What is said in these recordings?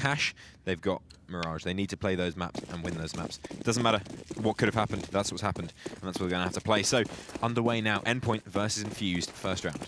Cash, they've got Mirage. They need to play those maps and win those maps. It doesn't matter what could have happened. That's what's happened, and that's what we're going to have to play. So, underway now. Endpoint versus Infused, first round.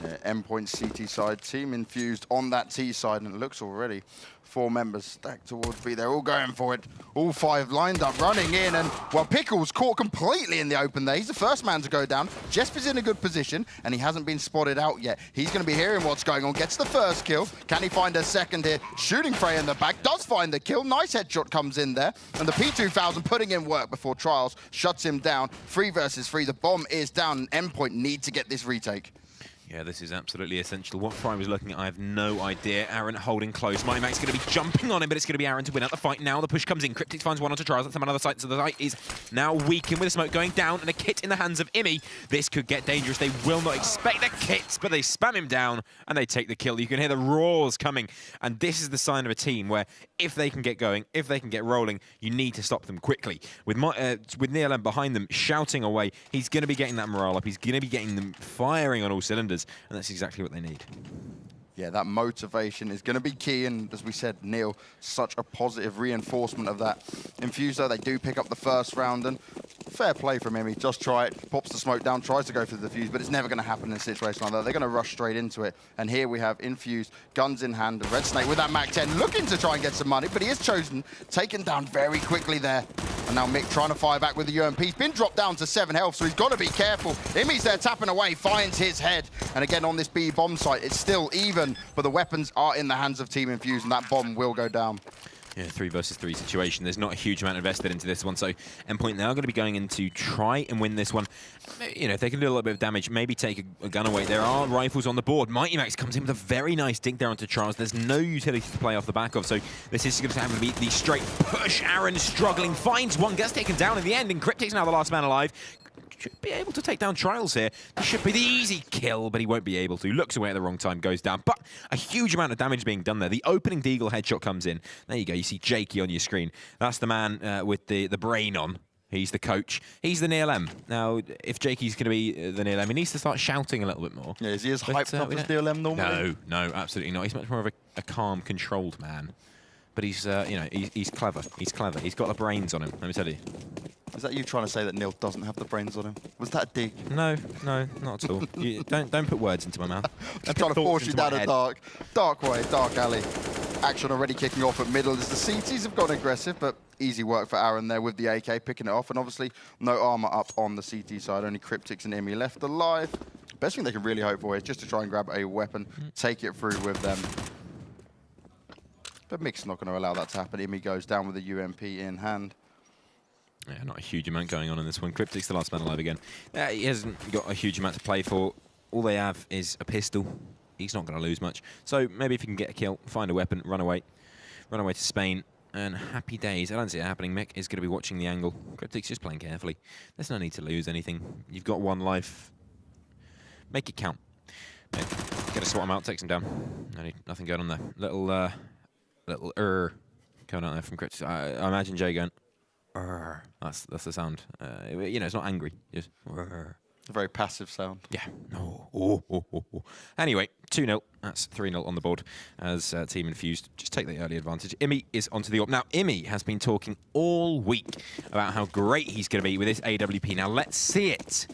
Yeah, Endpoint CT side, Team Infused on that T side, and it looks already 4 members stacked towards B. They're all going for it. All 5 lined up, running in, and well, Pickle's caught completely in the open there. He's the first man to go down. Jesper's in a good position, and he hasn't been spotted out yet. He's going to be hearing what's going on. Gets the first kill. Can he find a second here? Shooting Frey in the back. Does find the kill. Nice headshot comes in there. And the P2000 putting in work before Trials shuts him down. 3 versus 3. The bomb is down. Endpoint need to get this retake. Yeah, this is absolutely essential. What Fry was looking at, I have no idea. Aaron holding close. Mighty Mac's going to be jumping on him, but it's going to be Aaron to win out the fight. Now the push comes in. Cryptic finds one onto Trials. That's another site. So the site is now weakened with the smoke going down and a kit in the hands of Imi. This could get dangerous. They will not expect the kits, but they spam him down and they take the kill. You can hear the roars coming. And this is the sign of a team where if they can get going, if they can get rolling, you need to stop them quickly. With Neil M behind them shouting away, he's going to be getting that morale up. He's going to be getting them firing on all cylinders. And that's exactly what they need. Yeah, that motivation is going to be key, and as we said, Neil, such a positive reinforcement of that. Infused, though, they do pick up the first round, and fair play from him. He just try it, pops the smoke down, tries to go for the fuse, but it's never going to happen in a situation like that. They're going to rush straight into it, and here we have Infused, guns in hand, Red Snake with that Mac-10, looking to try and get some money, but he is chosen, taken down very quickly there. And now Mick trying to fire back with the UMP. He's been dropped down to 7 health, so he's got to be careful. Imi's there tapping away, finds his head. And again, on this B bomb site, it's still even, but the weapons are in the hands of Team Infused, and that bomb will go down. Yeah, 3 versus 3 situation. There's not a huge amount invested into this one, so Endpoint now going to be going in to try and win this one. You know, if they can do a little bit of damage, maybe take a gun away. There are rifles on the board. Mighty Max comes in with a very nice dink there onto Charles. There's no utility to play off the back of, so this is going to have to be the straight push. Aaron struggling, finds one, gets taken down in the end, and Cryptic's now the last man alive. Should be able to take down Trials here. This should be the easy kill, but he won't be able to. Looks away at the wrong time, goes down. But a huge amount of damage being done there. The opening Deagle headshot comes in. There you go. You see Jakey on your screen. That's the man with the brain on. He's the coach. He's the Neil M. Now, if Jakey's going to be the Neil M, he needs to start shouting a little bit more. Yeah, is he as hyped up as Neil M normally? No, absolutely not. He's much more of a calm, controlled man. But he's, you know, he's clever. He's clever. He's got the brains on him, let me tell you. Is that you trying to say that Neil doesn't have the brains on him? Was that a dig? No, not at all. Don't put words into my mouth. I'm trying to force you down a dark way, dark alley. Action already kicking off at middle as the CTs have gone aggressive, but easy work for Aaron there with the AK picking it off, and obviously no armor up on the CT side, only Cryptics and Imi left alive. Best thing they can really hope for is just to try and grab a weapon, take it through with them. But Mick's not going to allow that to happen. Imi goes down with the UMP in hand. Yeah, not a huge amount going on in this one. Cryptic's the last man alive again. He hasn't got a huge amount to play for. All they have is a pistol. He's not going to lose much. So maybe if he can get a kill, find a weapon, run away to Spain, and happy days. I don't see it happening. Mick is going to be watching the angle. Cryptic's just playing carefully. There's no need to lose anything. You've got 1 life. Make it count. Get to swat him out, takes him down. Nothing going on there. Little going out there from Cryptic. I imagine Jay going, that's the sound. You know, it's not angry. Just A very passive sound. Yeah. Oh. Anyway, 2-0. That's 3-0 on the board as Team Infused just take the early advantage. Imi is onto the AWP. Now, Imi has been talking all week about how great he's going to be with this AWP. Now, let's see it.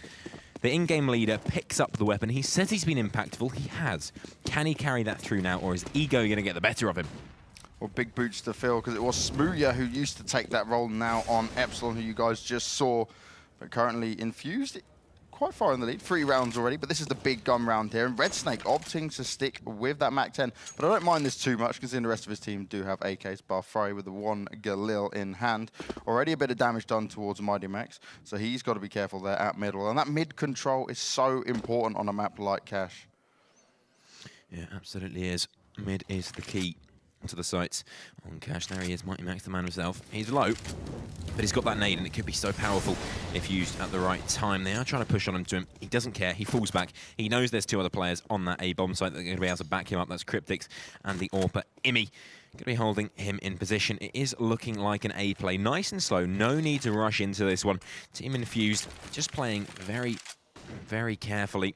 The in-game leader picks up the weapon. He says he's been impactful. He has. Can he carry that through now, or is ego going to get the better of him? Well, big boots to fill, because it was Smooya who used to take that role now on Epsilon, who you guys just saw. But currently Infused, quite far in the lead. 3 rounds already, but this is the big gun round here. And Red Snake opting to stick with that Mac-10. But I don't mind this too much, considering the rest of his team do have AKs, bar Fry with the 1 Galil in hand. Already a bit of damage done towards Mighty Max, so he's got to be careful there at middle. And that mid control is so important on a map like Cash. Yeah, absolutely is. Mid is the key to the sites on Cash. There he is, Mighty Max, the man himself. He's low, but he's got that nade, and it could be so powerful if used at the right time. They are trying to push on him to him. He doesn't care. He falls back. He knows there's 2 other players on that A-bomb site that are going to be able to back him up. That's Cryptics and the AWPer Imi. Going to be holding him in position. It is looking like an A play. Nice and slow. No need to rush into this one. Team Infused just playing very, very carefully.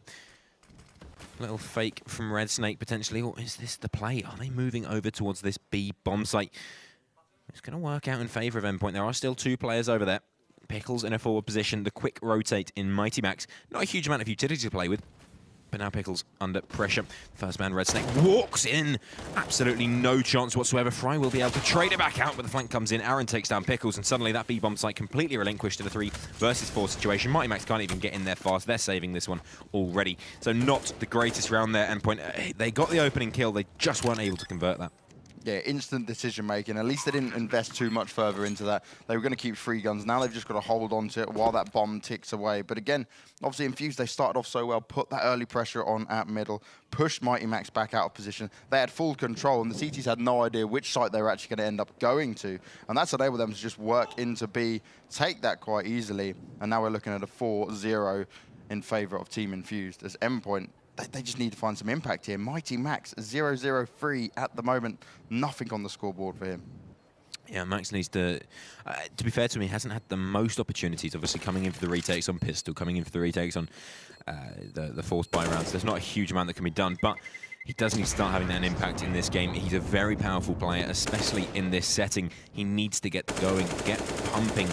Little fake from Red Snake potentially, or is this the play? Are they moving over towards this B bomb site? It's going to work out in favor of Endpoint. There are still 2 players over there. Pickles in a forward position, the quick rotate in Mighty Max. Not a huge amount of utility to play with, but now Pickles under pressure. First man, Red Snake, walks in. Absolutely no chance whatsoever. Fry will be able to trade it back out, but the flank comes in. Aaron takes down Pickles, and suddenly that B-bomb site completely relinquished to the 3 versus 4 situation. Mighty Max can't even get in there fast. They're saving this one already. So not the greatest round there, Endpoint. They got the opening kill. They just weren't able to convert that. Yeah, instant decision making. At least they didn't invest too much further into that. They were going to keep 3 guns. Now they've just got to hold on to it while that bomb ticks away. But again, obviously Infused, they started off so well, put that early pressure on at middle, pushed Mighty Max back out of position. They had full control, and the CTs had no idea which site they were actually going to end up going to. And that's enabled them to just work into B, take that quite easily. And now we're looking at a 4-0 in favor of Team Infused as Endpoint. They just need to find some impact here. Mighty Max, 0-0-3 at the moment. Nothing on the scoreboard for him. Yeah, Max needs to be fair to him, he hasn't had the most opportunities, obviously coming in for the retakes on pistol, coming in for the retakes on the forced buy rounds. There's not a huge amount that can be done, but he does need to start having that impact in this game. He's a very powerful player, especially in this setting. He needs to get going, get pumping,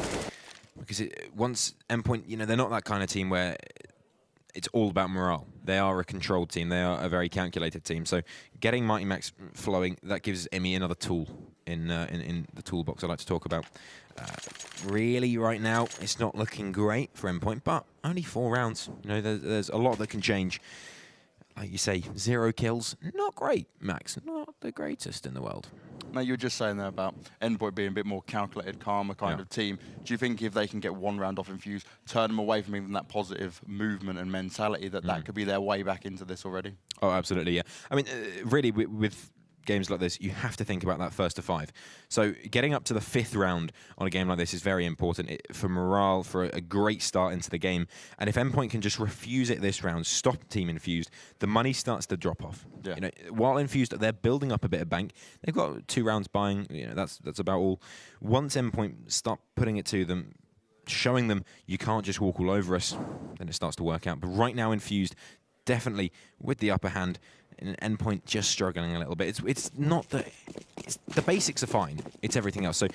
because once Endpoint, you know, they're not that kind of team where it's all about morale. They are a controlled team. They are a very calculated team. So getting Mighty Max flowing, that gives Emmy another tool in the toolbox I like to talk about. Really, right now, it's not looking great for Endpoint, but only 4 rounds. You know, there's a lot that can change. Like you say, 0 kills, not great, Max. Not the greatest in the world. Now, you were just saying there about Endpoint being a bit more calculated, calmer kind of team. Do you think if they can get 1 round off Infused, turn them away from even that positive movement and mentality, that could be their way back into this already? Oh, absolutely, yeah. I mean, really, with games like this, you have to think about that first to 5. So getting up to the 5th round on a game like this is very important for morale, for a great start into the game. And if Endpoint can just refuse it this round, stop Team Infused, the money starts to drop off. Yeah. You know, while Infused, they're building up a bit of bank. They've got 2 rounds buying. You know, that's about all. Once Endpoint start putting it to them, showing them you can't just walk all over us, then it starts to work out. But right now, Infused, definitely with the upper hand. And Endpoint just struggling a little bit. It's not the basics are fine. It's everything else. So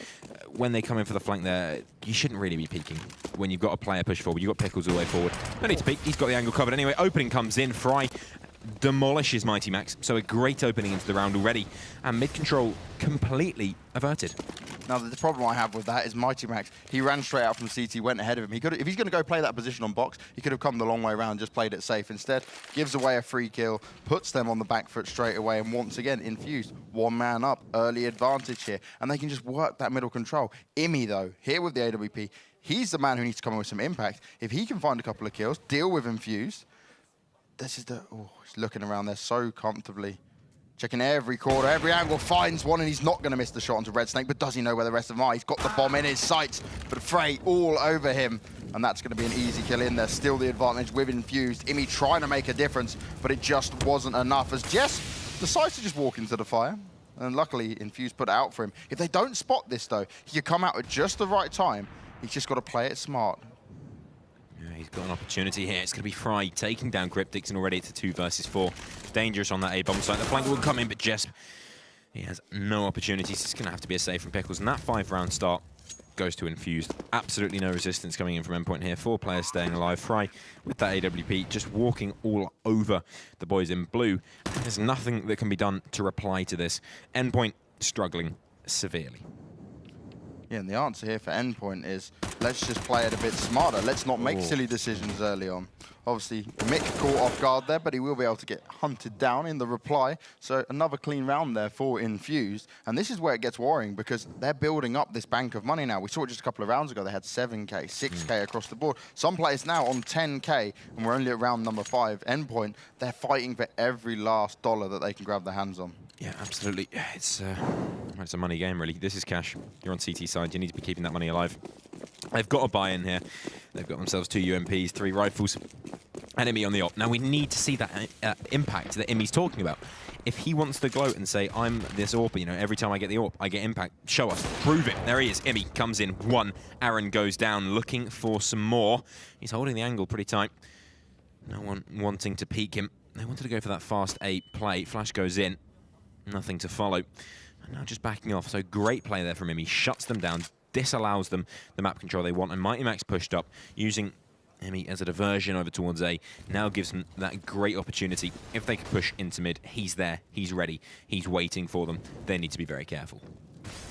when they come in for the flank there, you shouldn't really be peeking when you've got a player push forward. You've got Pickles all the way forward. No need to peek. He's got the angle covered anyway. Opening comes in. Fry demolishes Mighty Max. So a great opening into the round already. And mid control completely averted. Now, the problem I have with that is Mighty Max, he ran straight out from CT, went ahead of him. He could, if he's going to go play that position on box, he could have come the long way around, just played it safe. Instead, gives away a free kill, puts them on the back foot straight away, and once again, Infused, 1 man up, early advantage here, and they can just work that middle control. Imi, though, here with the AWP, he's the man who needs to come in with some impact. If he can find a couple of kills, deal with Infused, this is the... Oh, he's looking around there so comfortably. Checking every corner, every angle, finds one, and he's not going to miss the shot onto Red Snake, but does he know where the rest of them are? He's got the bomb in his sights, but Frey all over him, and that's going to be an easy kill in there. Still the advantage with Infused. Imi trying to make a difference, but it just wasn't enough, as Jess decides to just walk into the fire, and luckily Infused put it out for him. If they don't spot this, though, he could come out at just the right time. He's just got to play it smart. Yeah, he's got an opportunity here. It's going to be Fry taking down Cryptics, and already it's a 2 versus 4. Dangerous on that A-bomb site. The flank will come in, but Jesp, he has no opportunities. It's going to have to be a save from Pickles, and that 5-round start goes to Infused. Absolutely no resistance coming in from Endpoint here. 4 players staying alive. Fry with that AWP just walking all over the boys in blue. There's nothing that can be done to reply to this. Endpoint struggling severely. Yeah, and the answer here for Endpoint is, let's just play it a bit smarter. Let's not make silly decisions early on. Obviously, Mick caught off guard there, but he will be able to get hunted down in the reply. So another clean round there for Infused. And this is where it gets worrying, because they're building up this bank of money now. We saw it just a couple of rounds ago. They had 7K, 6K across the board. Some players now on 10K, and we're only at round number 5. Endpoint, they're fighting for every last dollar that they can grab their hands on. Yeah, absolutely. It's a money game, really. This is cash. You're on CT side. You need to be keeping that money alive. They've got a buy-in here. They've got themselves 2 UMPs, 3 rifles, and Imi on the op. Now, we need to see that impact that Imi's talking about. If he wants to gloat and say, I'm this AWP, you know, every time I get the AWP, I get impact, show us, prove it. There he is. Imi comes in, 1. Aaron goes down, looking for some more. He's holding the angle pretty tight. No one wanting to peek him. They wanted to go for that fast 8 play. Flash goes in. Nothing to follow. And now just backing off. So great play there from him. He shuts them down, disallows them the map control they want. And Mighty Max pushed up, using Emmy as a diversion over towards A. Now gives them that great opportunity. If they could push into mid, he's there. He's ready. He's waiting for them. They need to be very careful.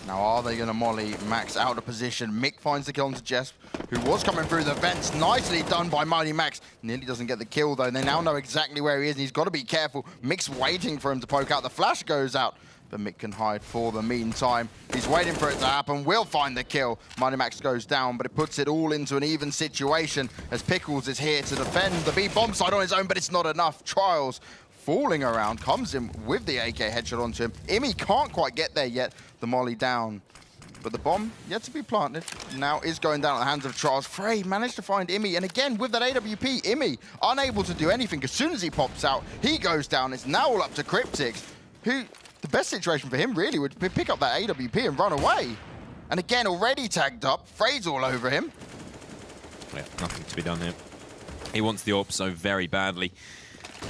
Now, are they going to molly Max out of position? Mick finds the kill onto Jess, who was coming through the vents. Nicely done by Mighty Max. Nearly doesn't get the kill, though. They now know exactly where he is, and he's got to be careful. Mick's waiting for him to poke out. The flash goes out, but Mick can hide for the meantime. He's waiting for it to happen. Will find the kill. Mighty Max goes down, but it puts it all into an even situation as Pickles is here to defend the B bomb side on his own, but it's not enough. Trials falling around, comes in with the AK headshot onto him. Immy can't quite get there yet. The molly down, but the bomb yet to be planted. Now is going down at the hands of Trials. Frey managed to find Immy, and again with that AWP, Immy unable to do anything. As soon as he pops out, he goes down. It's now all up to Cryptix, who the best situation for him really would be pick up that AWP and run away. And again, already tagged up. Frey's all over him. Yeah, nothing to be done here. He wants the AWP so very badly.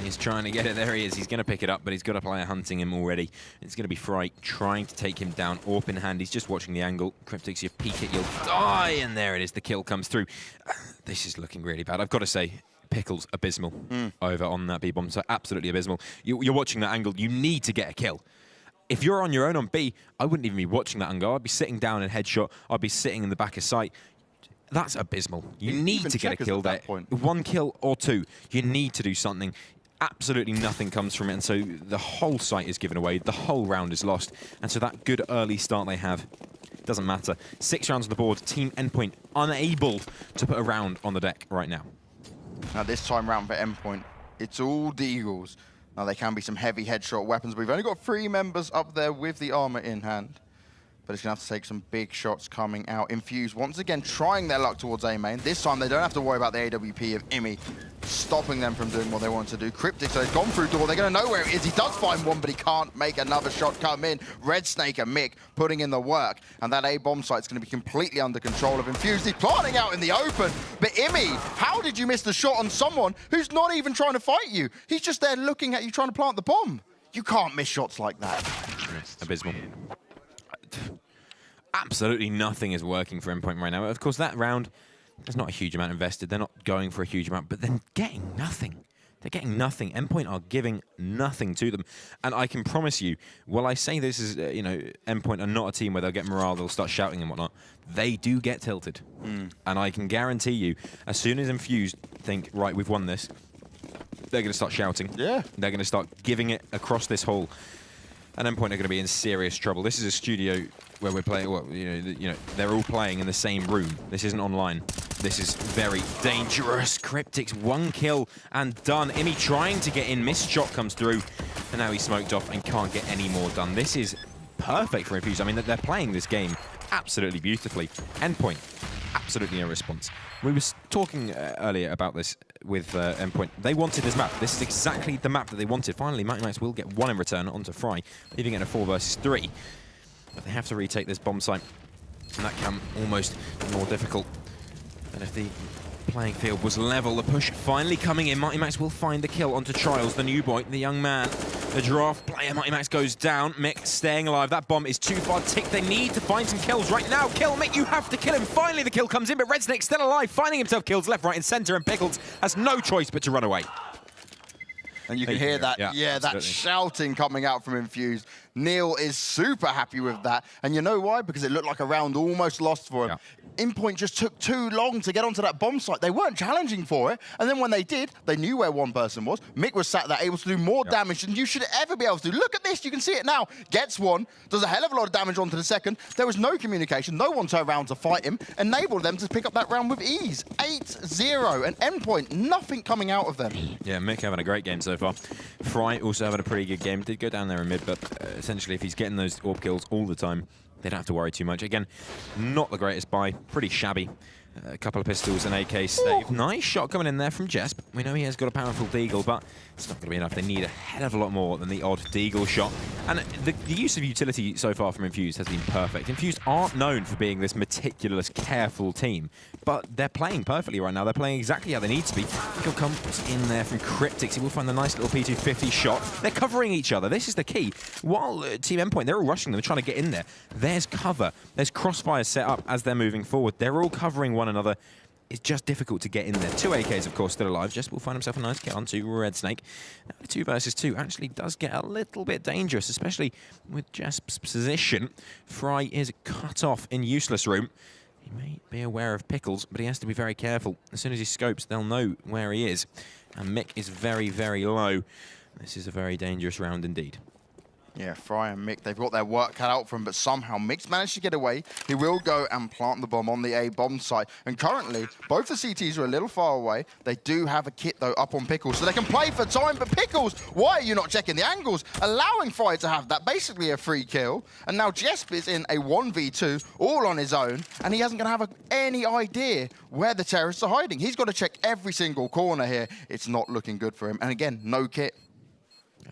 He's trying to get it. There he is. He's going to pick it up, but he's got a player hunting him already. It's going to be Fry trying to take him down. AWP in hand. He's just watching the angle. Cryptix, you peek it, you'll die. And there it is. The kill comes through. This is looking really bad. I've got to say, Pickles, abysmal over on that B-bomb. So absolutely abysmal. You're watching that angle. You need to get a kill. If you're on your own on B, I wouldn't even be watching that angle. I'd be sitting down in headshot. I'd be sitting in the back of sight. That's abysmal. You need to get a kill there. One kill or two. You need to do something. Absolutely nothing comes from it, and so the whole site is given away. The whole round is lost, and so that good early start they have doesn't matter. 6 rounds on the board. Team Endpoint unable to put a round on the deck right now. Now this time round for Endpoint, it's all Deagles. Now there can be some heavy headshot weapons. We've only got 3 members up there with the armor in hand. But it's going to have to take some big shots coming out. Infused once again trying their luck towards A main. This time they don't have to worry about the AWP of Immy stopping them from doing what they want to do. Cryptix, so he's gone through door. They're going to know where it is. He does find one, but he can't make another shot come in. Red Snake and Mick putting in the work. And that A bomb site's going to be completely under control of Infused. He's planting out in the open. But Immy, how did you miss the shot on someone who's not even trying to fight you? He's just there looking at you trying to plant the bomb. You can't miss shots like that. Abysmal. Absolutely nothing is working for Endpoint right now. Of course, that round, there's not a huge amount invested. They're not going for a huge amount, but then getting nothing. They're getting nothing. Endpoint are giving nothing to them. And I can promise you, while I say this is, Endpoint are not a team where they'll get morale, they'll start shouting and whatnot, they do get tilted. And I can guarantee you, as soon as Infused think, right, we've won this, they're going to start shouting. Yeah. They're going to start giving it across this hall. And Endpoint are going to be in serious trouble. This is a studio where we're playing, well, they're all playing in the same room. This isn't online. This is very dangerous. Cryptix, 1 kill and done. Immy trying to get in, missed shot comes through, and now he's smoked off and can't get any more done. This is perfect for Infused. I mean, they're playing this game absolutely beautifully. Endpoint, absolutely no response. We were talking earlier about this with Endpoint. They wanted this map. This is exactly the map that they wanted. Finally, Mighty Max will get 1 in return onto Fry, leaving it in a 4 versus 3. But they have to retake this bomb site, and that can almost be more difficult than if the playing field was level. The push finally coming in. Mighty Max will find the kill onto Trials, the new boy, the young man, the draft player. Mighty Max goes down. Mick staying alive. That bomb is too far ticked. They need to find some kills right now. Kill Mick, you have to kill him. Finally the kill comes in, but Red Snake still alive, finding himself kills left, right, and center, and Pickles has no choice but to run away. And you can hear that, that shouting coming out from Infused. Neil is super happy with that. And you know why? Because it looked like a round almost lost for him. Endpoint just took too long to get onto that bomb site. They weren't challenging for it. And then when they did, they knew where one person was. Mick was sat there able to do more damage than you should ever be able to do. Look at this. You can see it now. Gets one, does a hell of a lot of damage onto the second. There was no communication. No one turned around to fight him. Enabled them to pick up that round with ease. 8-0. And Endpoint, nothing coming out of them. Yeah, Mick having a great game so far. Fry also having a pretty good game. Did go down there in mid, but essentially if he's getting those AWP kills all the time, they don't have to worry too much. Again, not the greatest buy, pretty shabby. A couple of pistols and AK save. Nice shot coming in there from Jesp. We know he has got a powerful deagle, but it's not going to be enough. They need a hell of a lot more than the odd deagle shot. And the use of utility so far from Infused has been perfect. Infused aren't known for being this meticulous, careful team, but they're playing perfectly right now. They're playing exactly how they need to be. Kill comes in there from Cryptics. He will find the nice little P250 shot. They're covering each other. This is the key. While Team Endpoint, they're all rushing them, trying to get in there. There's cover. There's crossfire set up as they're moving forward. They're all covering one another. It's just difficult to get in there. 2 AKs, of course, still alive. Jesp will find himself a nice kill onto Red Snake. 2 versus 2 actually does get a little bit dangerous, especially with Jesp's position. Fry is cut off in useless room. He may be aware of Pickles, but he has to be very careful. As soon as he scopes, they'll know where he is. And Mick is very, very low. This is a very dangerous round indeed. Yeah, Fry and Mick, they've got their work cut out for him, but somehow Mick's managed to get away. He will go and plant the bomb on the A bomb site. And currently, both the CTs are a little far away. They do have a kit, though, up on Pickles, so they can play for time. But Pickles, why are you not checking the angles? Allowing Fry to have that, basically a free kill. And now Jesp is in a 1v2, all on his own, and he isn't going to have any idea where the terrorists are hiding. He's got to check every single corner here. It's not looking good for him. And again, no kit.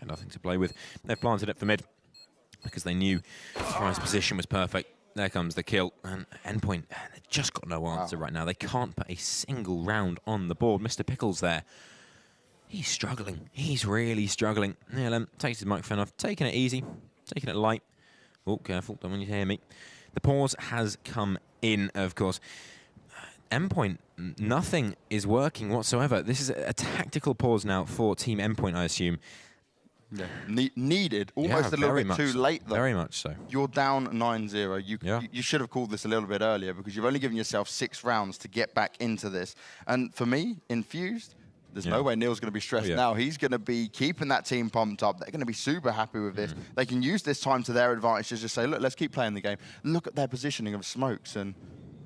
Nothing to play with. They've planted it for mid because they knew Fry's position was perfect. There comes the kill. And Endpoint, they've just got no answer right now. They can't put a single round on the board. Mr. Pickles there. He's struggling. He's really struggling. Neil takes his microphone off, taking it easy, taking it light. Oh, careful, don't want you to hear me. The pause has come in, of course. Endpoint, nothing is working whatsoever. This is a tactical pause now for Team Endpoint, I assume. Yeah. Needed. Almost a little bit too late, though. Very much so. You're down 9-0. You should have called this a little bit earlier because you've only given yourself 6 rounds to get back into this. And for me, Infused, there's no way Neil's going to be stressed now. He's going to be keeping that team pumped up. They're going to be super happy with this. They can use this time to their advantage to just say, look, let's keep playing the game. Look at their positioning of smokes and,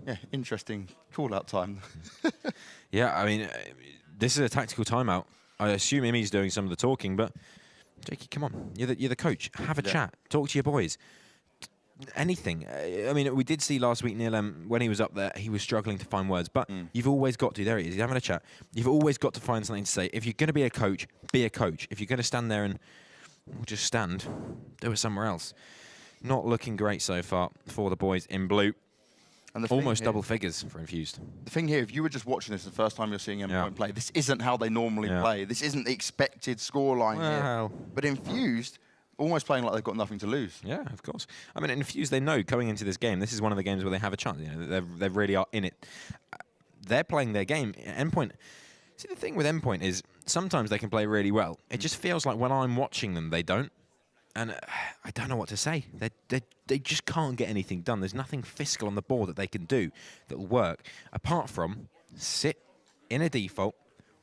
yeah, interesting call-out time. Yeah, I mean, this is a tactical timeout. I assume Imi's doing some of the talking, but Jakey, come on. You're the coach. Have a chat. Talk to your boys. Anything. I mean, we did see last week, Neil, when he was up there, he was struggling to find words. But you've always got to. There he is. He's having a chat. You've always got to find something to say. If you're going to be a coach, be a coach. If you're going to stand there and just stand, do it somewhere else. Not looking great so far for the boys in blue. And almost double figures for Infused. The thing here, if you were just watching this the first time you're seeing Endpoint play, this isn't how they normally play. This isn't the expected scoreline here. But Infused, almost playing like they've got nothing to lose. Yeah, of course. I mean, Infused, they know going into this game, this is one of the games where they have a chance. You know, they really are in it. They're playing their game. Endpoint. See, the thing with Endpoint is sometimes they can play really well. It just feels like when I'm watching them, they don't. And I don't know what to say. They just can't get anything done. There's nothing fiscal on the board that they can do that will work. Apart from sit in a default,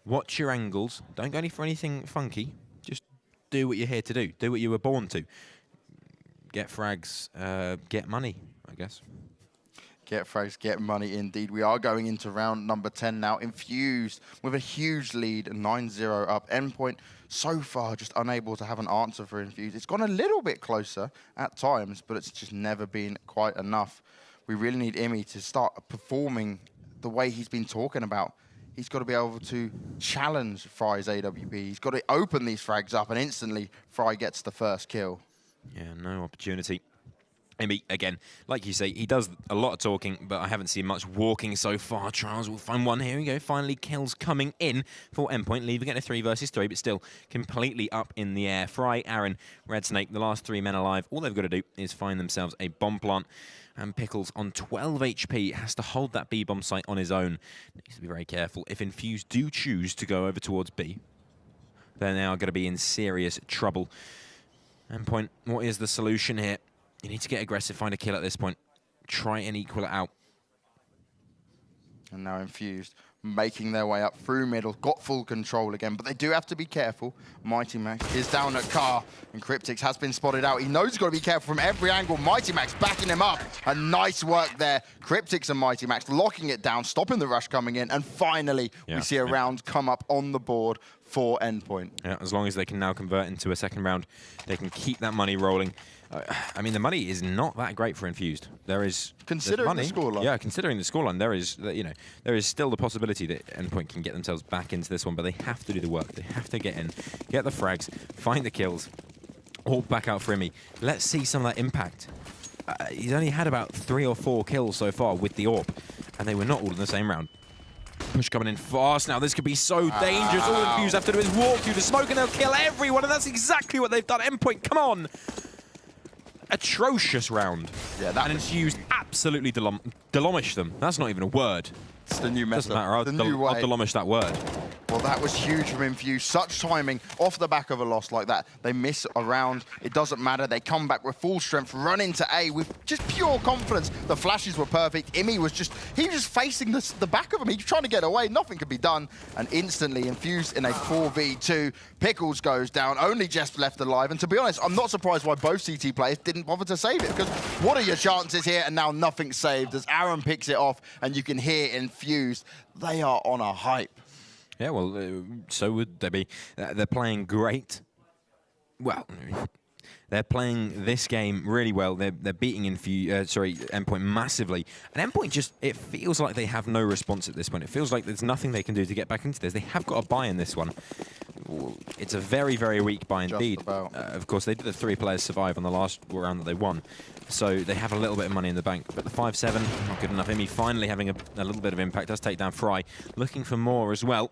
watch your angles, don't go for anything funky. Just do what you're here to do. Do what you were born to. Get frags, get money, I guess. Get frags, get money indeed. We are going into round number 10 now. Infused with a huge lead, 9-0 up. Endpoint so far just unable to have an answer for Infused. It's gone a little bit closer at times, but it's just never been quite enough. We really need Imi to start performing the way he's been talking about. He's got to be able to challenge Fry's AWP. He's got to open these frags up, and instantly Fry gets the first kill. Yeah, no opportunity. Imi, again, like you say, he does a lot of talking, but I haven't seen much walking so far. Trials will find one. Here we go. Finally, kills coming in for Endpoint, leaving it a 3 versus 3, but still completely up in the air. Fry, Aaron, Red Snake, the last 3 men alive. All they've got to do is find themselves a bomb plant. And Pickles on 12 HP has to hold that B bomb site on his own. Needs to be very careful. If Infused do choose to go over towards B, they're now going to be in serious trouble. Endpoint, what is the solution here? You need to get aggressive, find a kill at this point. Try and equal it out. And now Infused, making their way up through middle, got full control again, but they do have to be careful. Mighty Max is down at car, and Cryptics has been spotted out. He knows he's got to be careful from every angle. Mighty Max backing him up. A nice work there. Cryptics and Mighty Max locking it down, stopping the rush coming in, and finally we see a round come up on the board for Endpoint. Yeah, as long as they can now convert into a second round, they can keep that money rolling. I mean, the money is not that great for Infused. There's Considering money. the scoreline. Yeah, considering the scoreline, there is still the possibility that Endpoint can get themselves back into this one, but they have to do the work. They have to get in, get the frags, find the kills, all back out for Imi. Let's see some of that impact. He's only had about 3 or 4 kills so far with the AWP, and they were not all in the same round. Push coming in fast now. This could be so dangerous. All Infused have to do is walk through the smoke and they'll kill everyone, and that's exactly what they've done. Endpoint, come on. Atrocious round. Yeah, that and Infused absolutely delomished them. That's not even a word. It's the new method. Doesn't matter. I'll delomish that word. Well, that was huge from Infused. Such timing off the back of a loss like that. They miss a round. It doesn't matter. They come back with full strength, run into A with just pure confidence. The flashes were perfect. Imi was just facing the back of him. He was trying to get away. Nothing could be done. And instantly Infused in a 4v2. Pickles goes down. Only Jest left alive. And to be honest, I'm not surprised why both CT players didn't bother to save it, because what are your chances here? And now nothing's saved as Aaron picks it off, and you can hear Infused. They are on a hype. Yeah, well, so would they be. They're playing great. Well, they're playing this game really well. They're beating Endpoint massively. And Endpoint just, it feels like they have no response at this point. It feels like there's nothing they can do to get back into this. They have got a buy in this one. It's a very, very weak buy indeed. Of course, they did the 3 players survive on the last round that they won. So they have a little bit of money in the bank. But the 5-7, not good enough. Imi finally having a little bit of impact. Does take down Fry. Looking for more as well.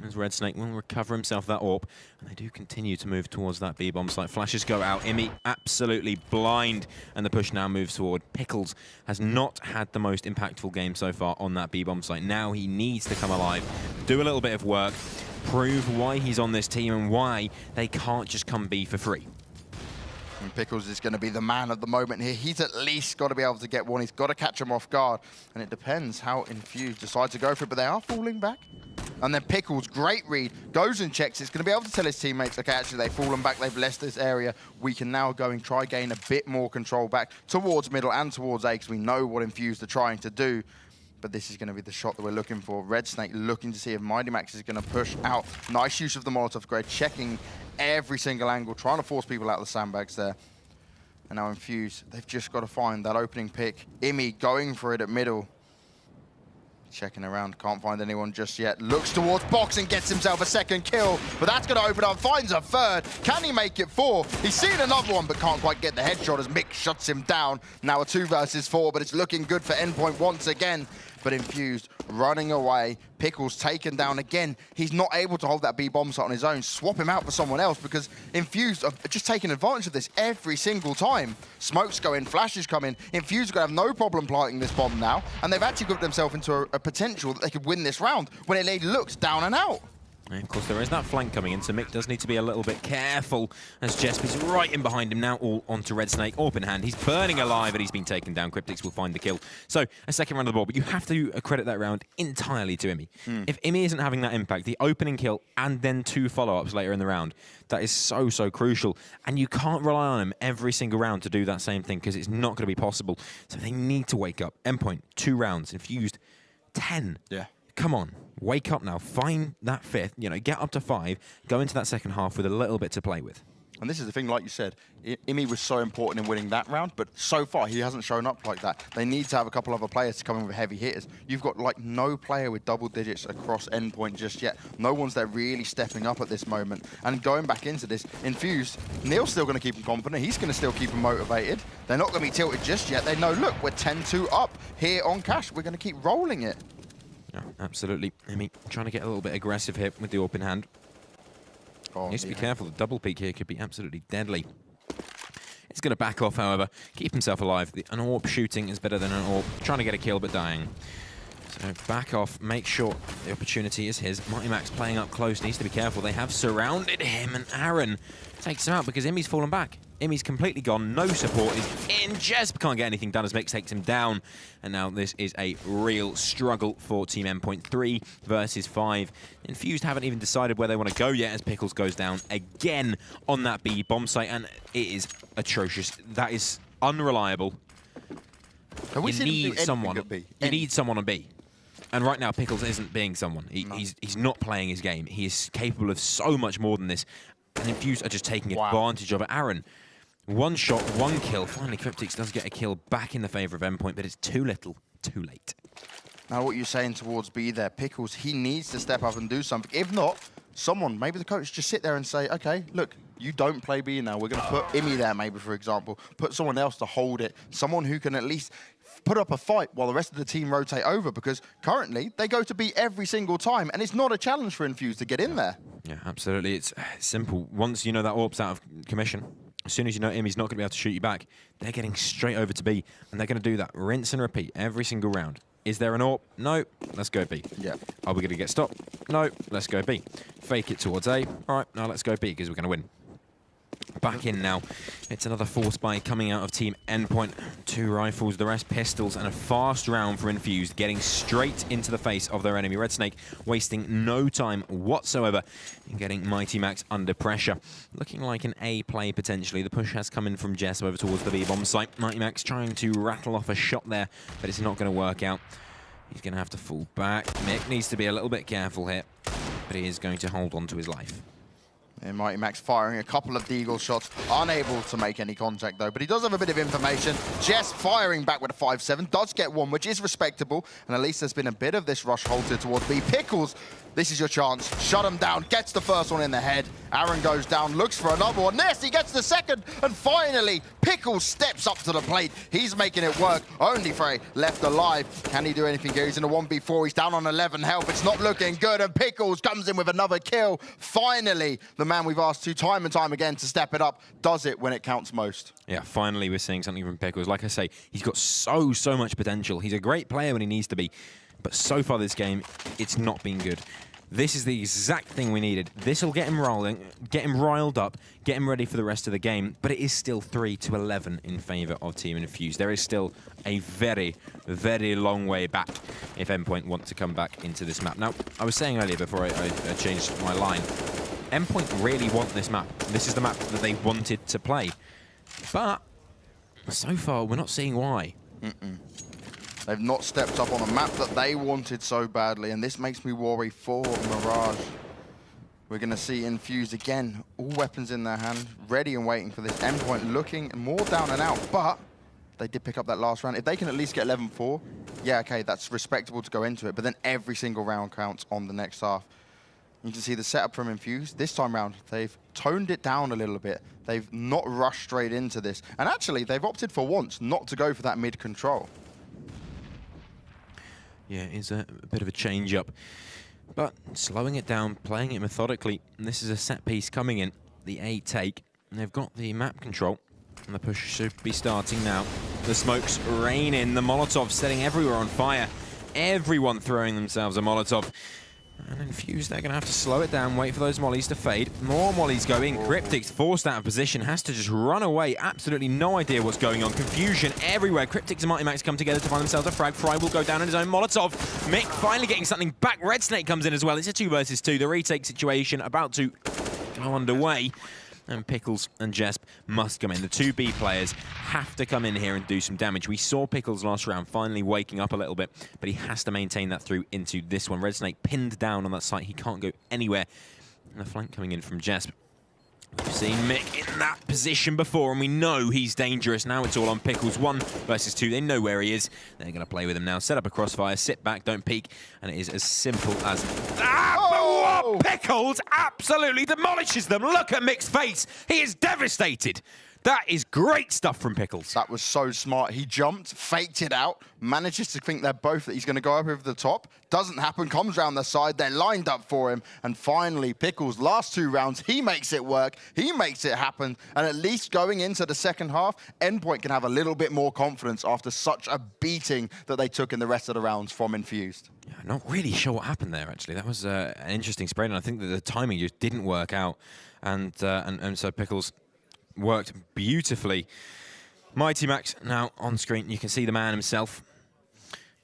As Red Snake will recover himself that AWP. And they do continue to move towards that B-bomb site. Flashes go out. Imi absolutely blind. And the push now moves toward Pickles. Has not had the most impactful game so far on that B-bomb site. Now he needs to come alive. Do a little bit of work. Prove why he's on this team and why they can't just come B for free. And Pickles is going to be the man of the moment here. He's at least got to be able to get one. He's got to catch him off guard. And it depends how Infused decide to go for it, but they are falling back. And then Pickles, great read, goes and checks. It's going to be able to tell his teammates, okay, actually they've fallen back, they've left this area. We can now go and try gain a bit more control back towards middle and towards A, because we know what Infused are trying to do. But this is going to be the shot that we're looking for. Red Snake looking to see if Mighty Max is going to push out. Nice use of the Molotov grenade, checking every single angle, trying to force people out of the sandbags there. And now Infused, they've just got to find that opening pick. Imi going for it at middle. Checking around, can't find anyone just yet. Looks towards box and gets himself a second kill, but that's going to open up, finds a third. Can he make it 4? He's seen another one, but can't quite get the headshot as Mick shuts him down. Now a 2 versus 4, but it's looking good for Endpoint once again. But Infused running away. Pickles taken down again. He's not able to hold that B-bomb site on his own. Swap him out for someone else, because Infused are just taking advantage of this every single time. Smokes go in, flashes come in. Infused are going to have no problem planting this bomb now, and they've actually got themselves into a potential that they could win this round when it looks down and out. And of course, there is that flank coming in, so Mick does need to be a little bit careful as Jesper's right in behind him now, all onto Red Snake, AWP in hand. He's burning alive, and he's been taken down. Cryptics will find the kill. So, a second round of the ball, but you have to credit that round entirely to Imi. If Imi isn't having that impact, the opening kill and then 2 follow-ups later in the round, that is so, so crucial. And you can't rely on him every single round to do that same thing, because it's not going to be possible. So they need to wake up. Endpoint, 2 rounds, Infused, 10. Yeah. Come on, wake up now, find that 5th, get up to 5, go into that second half with a little bit to play with. And this is the thing, like you said, Imi was so important in winning that round, but so far he hasn't shown up like that. They need to have a couple other players to come in with heavy hitters. You've got like no player with double digits across Endpoint just yet. No one's there really stepping up at this moment. And going back into this, Infused, Neil's still going to keep him confident. He's going to still keep him motivated. They're not going to be tilted just yet. They know, look, we're 10-2 up here on cash. We're going to keep rolling it. Yeah, absolutely. Imi trying to get a little bit aggressive here with the AWP in hand. Needs to be careful. The double peek here could be absolutely deadly. He's going to back off, however. Keep himself alive. An AWP shooting is better than an AWP trying to get a kill but dying. So back off. Make sure the opportunity is his. Mighty Max playing up close. Needs to be careful. They have surrounded him, and Aaron takes him out because Imi's fallen back. Imi's completely gone. No support is in. Jesp can't get anything done as Mick takes him down. And now this is a real struggle for Team Endpoint. 3 versus 5. Infused haven't even decided where they want to go yet as Pickles goes down again on that B bomb site. And it is atrocious. That is unreliable. You need someone. You need someone on B. And right now, Pickles isn't being someone. He's not playing his game. He is capable of so much more than this. And Infused are just taking advantage of it. Aaron One shot, one kill. Finally, Cryptix does get a kill back in the favor of Endpoint, but it's too little, too late. Now what you're saying towards B there, Pickles, he needs to step up and do something. If not, someone, maybe the coach, just sit there and say, okay, look, you don't play B now. We're going to put Imi there, maybe, for example. Put someone else to hold it. Someone who can at least put up a fight while the rest of the team rotate over, because currently they go to B every single time, and it's not a challenge for Infused to get in there. Yeah, absolutely. It's simple. Once you know that AWP's out of commission, as soon as you know Imi's not going to be able to shoot you back, they're getting straight over to B, and they're going to do that. Rinse and repeat every single round. Is there an AWP? No. Let's go B. Yeah. Are we going to get stopped? No. Let's go B. Fake it towards A. All right, now let's go B because we're going to win. Back in now. It's another force buy coming out of Team Endpoint. 2 rifles, the rest pistols, and a fast round for Infused, getting straight into the face of their enemy Red Snake, wasting no time whatsoever in getting Mighty Max under pressure. Looking like an A play potentially. The push has come in from Jess over towards the B bomb site. Mighty Max trying to rattle off a shot there, but it's not going to work out. He's going to have to fall back. Mick needs to be a little bit careful here, but he is going to hold on to his life. And Mighty Max firing a couple of Deagle shots, unable to make any contact though, but he does have a bit of information. Jess firing back with a 5-7, does get one, which is respectable, and at least there's been a bit of this rush halted towards B. Pickles, this is your chance. Shut him down, gets the first one in the head. Aaron goes down, looks for another one. Nessie gets the second, and finally, Pickles steps up to the plate. He's making it work. Only Frey left alive. Can he do anything here? He's in a 1v4. He's down on 11 health. It's not looking good, and Pickles comes in with another kill. Finally, the man we've asked to time and time again to step it up does it when it counts most. Yeah, finally we're seeing something from Pickles. Like I say, he's got so much potential. He's a great player when he needs to be, but so far this game, it's not been good. This is the exact thing we needed. This will get him rolling, get him riled up, get him ready for the rest of the game, but it is still 3-11 in favor of Team Infused. There is still a very, very long way back if Endpoint want to come back into this map. Now, I was saying earlier before I changed my line, Endpoint really want this map. This is the map that they wanted to play. But so far, we're not seeing why. They've not stepped up on a map that they wanted so badly, and this makes me worry for Mirage. We're going to see Infused again, all weapons in their hand, ready and waiting for this. Endpoint looking more down and out, but they did pick up that last round. If they can at least get 11-4, yeah, okay, that's respectable to go into it, but then every single round counts on the next half. You can see the setup from Infused. This time round, they've toned it down a little bit. They've not rushed straight into this. And actually, they've opted for once not to go for that mid-control. Yeah, it's a bit of a change-up. But slowing it down, playing it methodically, and this is a set piece coming in, the A take. And they've got the map control, and the push should be starting now. The smokes rain in, the Molotov setting everywhere on fire. Everyone throwing themselves a Molotov. And Infused, they're going to have to slow it down, wait for those mollies to fade. More mollies go in. Cryptix forced out of position, has to just run away. Absolutely no idea what's going on. Confusion everywhere. Cryptix and Mighty Max come together to find themselves a frag. Fry will go down on his own Molotov. Mick finally getting something back. Red Snake comes in as well. It's a 2 versus 2. The retake situation about to go underway. And Pickles and Jesp must come in. The 2 B players have to come in here and do some damage. We saw Pickles last round finally waking up a little bit, but he has to maintain that through into this one. Red Snake pinned down on that site. He can't go anywhere. And the flank coming in from Jesp. We've seen Mick in that position before, and we know he's dangerous. Now it's all on Pickles. 1 versus 2. They know where he is. They're going to play with him now. Set up a crossfire, sit back, don't peek, and it is as simple as... Pickles absolutely demolishes them. Look at Mick's face. He is devastated. That is great stuff from Pickles. That was so smart. He jumped, faked it out, manages to think they're both that he's going to go up over the top. Doesn't happen, comes round the side. They're lined up for him. And finally, Pickles, last 2 rounds, he makes it work. He makes it happen. And at least going into the second half, Endpoint can have a little bit more confidence after such a beating that they took in the rest of the rounds from Infused. Yeah, not really sure what happened there, actually. That was an interesting spread, and I think that the timing just didn't work out. And so Pickles worked beautifully. Mighty Max now on screen. You can see the man himself.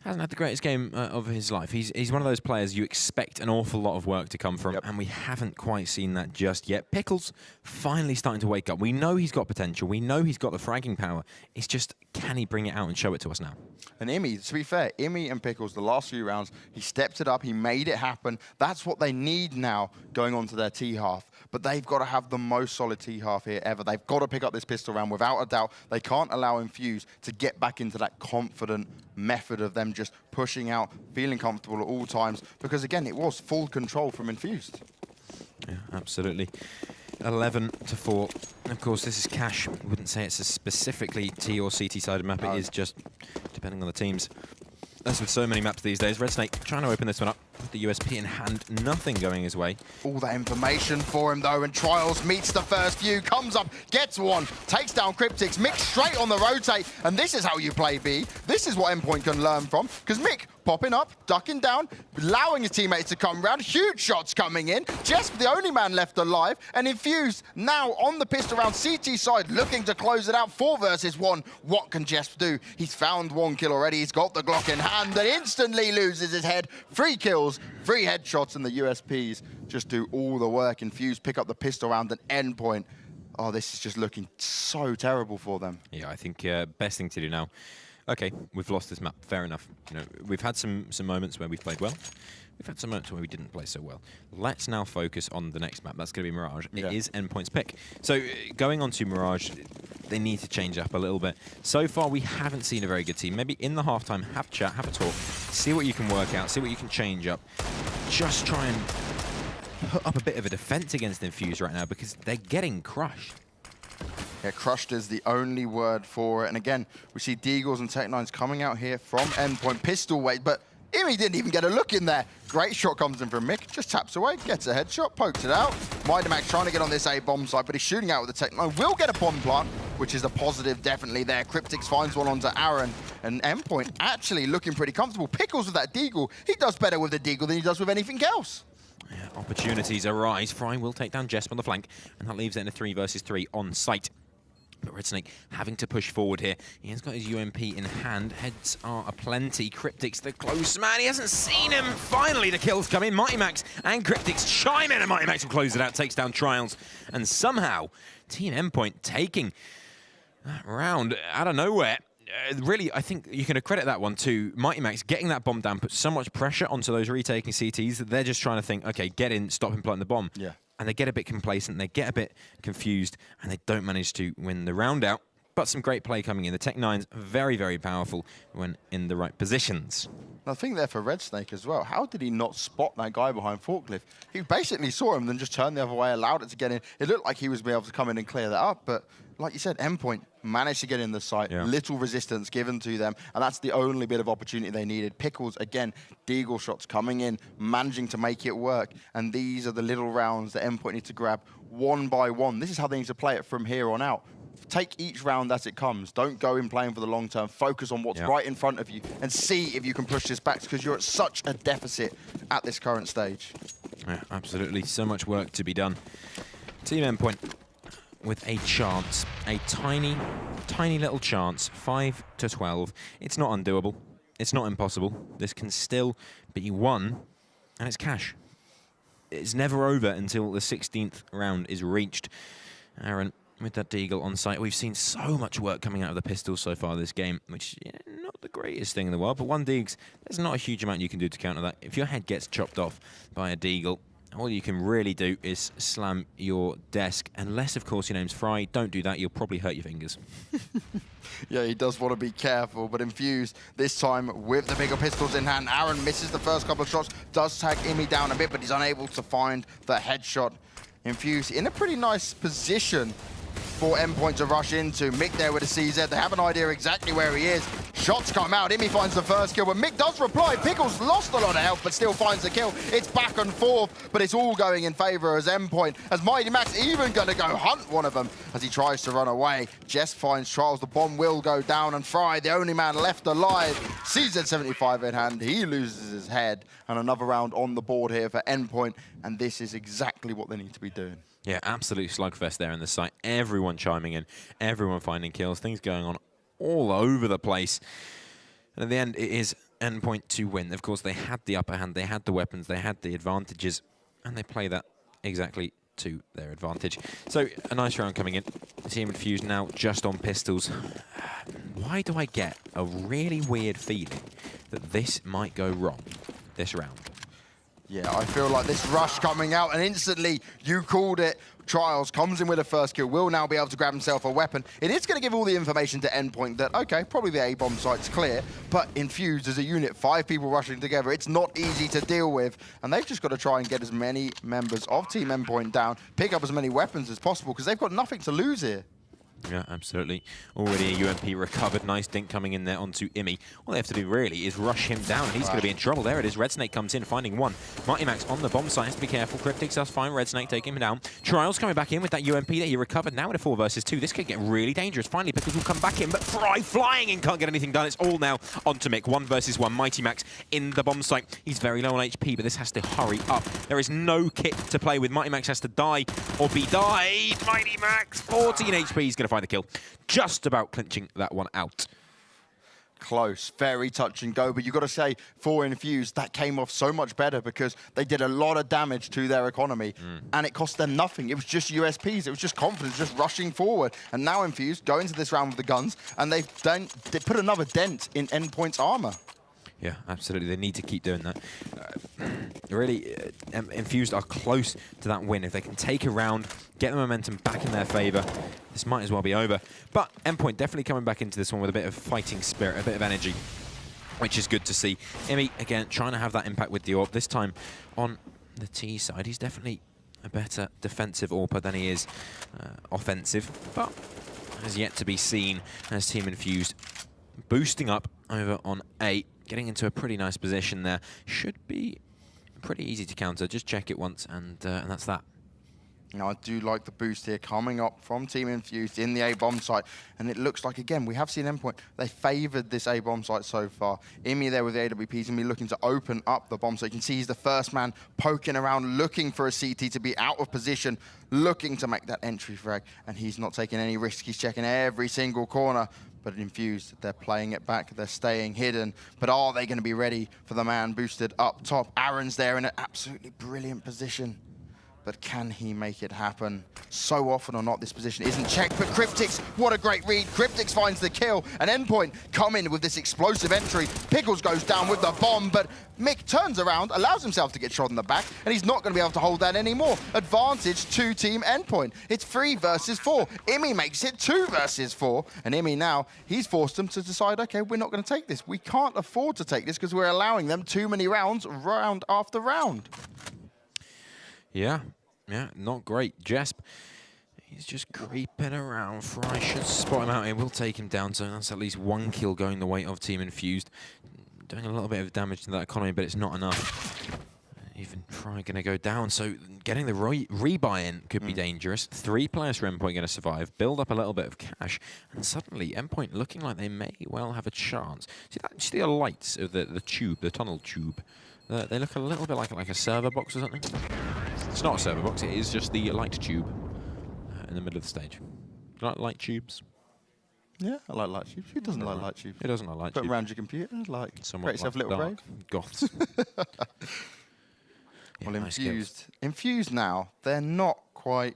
hasn't had the greatest game of his life. He's one of those players you expect an awful lot of work to come from, and we haven't quite seen that just yet. Pickles finally starting to wake up. We know he's got potential. We know he's got the fragging power. It's just, can he bring it out and show it to us now? And Imi, to be fair, Imi and Pickles, the last few rounds, he stepped it up, he made it happen. That's what they need now going on to their T-half. But they've got to have the most solid T-half here ever. They've got to pick up this pistol round without a doubt. They can't allow Infused to get back into that confident method of them just pushing out, feeling comfortable at all times. Because again, it was full control from Infused. Yeah, absolutely. 11-4. And of course, this is Cash. I wouldn't say it's a specifically T or CT sided map. It is just depending on the teams. As with so many maps these days, Red Snake trying to open this one up with the USP in hand. Nothing going his way. All that information for him, though, and Trials meets the first few, comes up, gets one, takes down Cryptix, Mick straight on the rotate, and this is how you play B. This is what Endpoint can learn from, because Mick popping up, ducking down, allowing his teammates to come round, huge shots coming in, just the only man left alive, and Infused now on the pistol round CT side, looking to close it out, 4 versus 1. What can Jesp do? He's found 1 kill already, he's got the Glock in hand, and instantly loses his head. 3 kills, 3 headshots, and the USPs just do all the work. Infused pick up the pistol round and Endpoint. Oh, this is just looking so terrible for them. Yeah, I think best thing to do now. Okay, we've lost this map. Fair enough. You know, we've had some moments where we've played well. We've had some moments where we didn't play so well. Let's now focus on the next map. That's going to be Mirage. It is Endpoint's pick. So going on to Mirage, they need to change up a little bit. So far, we haven't seen a very good team. Maybe in the halftime, have a chat, have a talk, see what you can work out, see what you can change up. Just try and put up a bit of a defense against Infused right now because they're getting crushed. Yeah, crushed is the only word for it. And again, we see Deagles and Tech9s coming out here from Endpoint. Pistol weight, but Imi didn't even get a look in there. Great shot comes in from Mick, just taps away, gets a headshot, pokes it out. Max trying to get on this A-bomb site, but he's shooting out with the Tech9. Will get a bomb plant, which is a positive definitely there. Cryptix finds one onto Aaron, and Endpoint actually looking pretty comfortable. Pickles with that Deagle. He does better with the Deagle than he does with anything else. Yeah, opportunities arise. Fry will take down Jesp on the flank, and that leaves it in a 3 versus 3 on site. But Red Snake having to push forward here. He has got his UMP in hand. Heads are aplenty. Cryptix, the close man. He hasn't seen him. Finally, the kills come in. Max and Cryptix chime in, and Max will close it out, takes down Trials. And somehow, Team Endpoint taking that round out of nowhere. Really, I think you can accredit that one to Max getting that bomb down, put so much pressure onto those retaking CTs that they're just trying to think, okay, get in, stop him planting the bomb. Yeah. And they get a bit complacent, they get a bit confused, and they don't manage to win the round out. But some great play coming in. The Tech9s, very, very powerful when in the right positions. I think there for Red Snake as well. How did he not spot that guy behind Forklift? He basically saw him, then just turned the other way, allowed it to get in. It looked like he was able to come in and clear that up, but like you said, Endpoint managed to get in the site. Yeah. Little resistance given to them, and that's the only bit of opportunity they needed. Pickles, again, Deagle shots coming in, managing to make it work, and these are the little rounds that Endpoint need to grab one by one. This is how they need to play it from here on out. Take each round as it comes. Don't go in playing for the long term. Focus on what's right in front of you and see if you can push this back, because you're at such a deficit at this current stage. Yeah, absolutely. So much work to be done. Team Endpoint with a chance, a tiny, tiny little chance, 5-12. It's not undoable. It's not impossible. This can still be won, and it's cash. It's never over until the 16th round is reached. Aaron with that Deagle on site. We've seen so much work coming out of the pistols so far this game, which not the greatest thing in the world, but one Deags, there's not a huge amount you can do to counter that. If your head gets chopped off by a Deagle, all you can really do is slam your desk. Unless, of course, your name's Fry. Don't do that. You'll probably hurt your fingers. Yeah, he does want to be careful, but Infused this time with the bigger pistols in hand. Aaron misses the first couple of shots, does tag Imi down a bit, but he's unable to find the headshot. Infused in a pretty nice position for Endpoint to rush into. Mick there with a CZ. They have an idea exactly where he is. Shots come out. Imi finds the first kill, but Mick does reply. Pickles lost a lot of health, but still finds the kill. It's back and forth, but it's all going in favor as Endpoint. As Mighty Max even going to go hunt one of them as he tries to run away. Jess finds Trials. The bomb will go down, and Fry, the only man left alive, CZ75 in hand. He loses his head, and another round on the board here for Endpoint, and this is exactly what they need to be doing. Yeah, absolute slugfest there in the site. Everyone chiming in, everyone finding kills, things going on all over the place. And at the end, it is Endpoint to win. Of course, they had the upper hand, they had the weapons, they had the advantages, and they play that exactly to their advantage. So, a nice round coming in. Team Infused now just on pistols. Why do I get a really weird feeling that this might go wrong this round? Yeah, I feel like this rush coming out, and instantly, you called it. Trials comes in with a first kill, will now be able to grab himself a weapon. It is going to give all the information to Endpoint that, okay, probably the A-bomb site's clear, but Infused as a unit, 5 people rushing together, it's not easy to deal with. And they've just got to try and get as many members of Team Endpoint down, pick up as many weapons as possible, because they've got nothing to lose here. Yeah, absolutely. Already a UMP recovered. Nice dink coming in there onto Imi. All they have to do really is rush him down, and he's going to be in trouble. There it is. Red Snake comes in, finding one. Mighty Max on the bomb site. Has to be careful. Cryptics does fine. Red Snake taking him down. Trials coming back in with that UMP that he recovered. Now in a 4 versus 2. This could get really dangerous. Finally, Pickles will come back in, but Fry flying in can't get anything done. It's all now onto Mick. 1 versus 1. Mighty Max in the bomb site. He's very low on HP, but this has to hurry up. There is no kit to play with. Mighty Max has to die or be died. Mighty Max, 14 HP. He's going to find the kill. Just about clinching that one out. Close, very touch and go, but you've got to say, for Infused, that came off so much better because they did a lot of damage to their economy, and it cost them nothing. It was just USPs, it was just confidence, just rushing forward. And now Infused go into this round with the guns, and they put another dent in Endpoint's armor. Yeah, absolutely. They need to keep doing that. Really, Infused are close to that win. If they can take a round, get the momentum back in their favor, this might as well be over. But Endpoint definitely coming back into this one with a bit of fighting spirit, a bit of energy, which is good to see. Imi, again, trying to have that impact with the AWP. This time on the T side, he's definitely a better defensive AWPer than he is offensive, but has yet to be seen as Team Infused boosting up over on A. Getting into a pretty nice position there. Should be pretty easy to counter. Just check it once, and that's that. Now, I do like the boost here coming up from Team Infused in the A-bomb site. And it looks like, again, we have seen Endpoint. They favoured this A-bomb site so far. Imi there with the AWPs going to be looking to open up the bomb. So you can see he's the first man poking around, looking for a CT to be out of position, looking to make that entry frag. And he's not taking any risks. He's checking every single corner. But Infused, they're playing it back, they're staying hidden. But are they going to be ready for the man boosted up top? Aaron's there in an absolutely brilliant position. But can he make it happen? So often or not, this position isn't checked, but Cryptics, what a great read. Cryptics finds the kill, and Endpoint come in with this explosive entry. Pickles goes down with the bomb, but Mick turns around, allows himself to get shot in the back, and he's not going to be able to hold that anymore. Advantage to Team Endpoint. It's 3 versus 4. Imi makes it 2 versus 4, and Imi now, he's forced them to decide, okay, we're not going to take this. We can't afford to take this because we're allowing them too many rounds, round after round. Yeah, not great. Jesp, he's just creeping around. Fry should spot him out here. We'll take him down, so that's at least 1 kill going the way of Team Infused. Doing a little bit of damage to that economy, but it's not enough. Even Fry going to go down, so getting the rebuy in could be dangerous. 3 players for Endpoint going to survive, build up a little bit of cash, and suddenly Endpoint looking like they may well have a chance. See the lights of the tube, the tunnel tube? They look a little bit like a server box or something. It's not a server box, it is just the light tube in the middle of the stage. Do you like light tubes? Yeah, I like light tubes. Who doesn't like light tubes? Who doesn't like light Put tubes? them around your computer, like, Somewhat create yourself a little dark rave. goths. Well, nice Infused now, they're not quite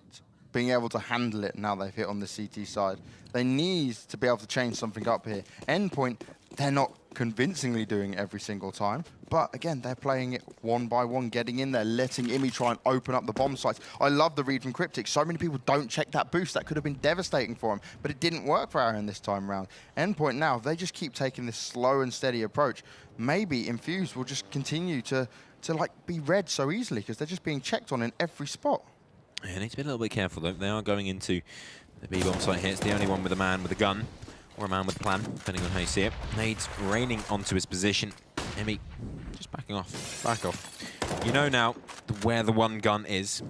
being able to handle it now they've hit on the CT side. They need to be able to change something up here. Endpoint, they're not convincingly doing it every single time. But again, they're playing it 1 by 1, getting in there, letting Imi try and open up the bomb sites. I love the read from Cryptic. So many people don't check that boost. That could have been devastating for him, but it didn't work for Aaron this time around. Endpoint now, they just keep taking this slow and steady approach. Maybe Infused will just continue to like be read so easily because they're just being checked on in every spot. Yeah, need to be a little bit careful though. They are going into the B-bomb site here. It's the only one with a man with a gun, or a man with a plan, depending on how you see it. Nades raining onto his position. Emi just backing off. Back off. You know now where the one gun is.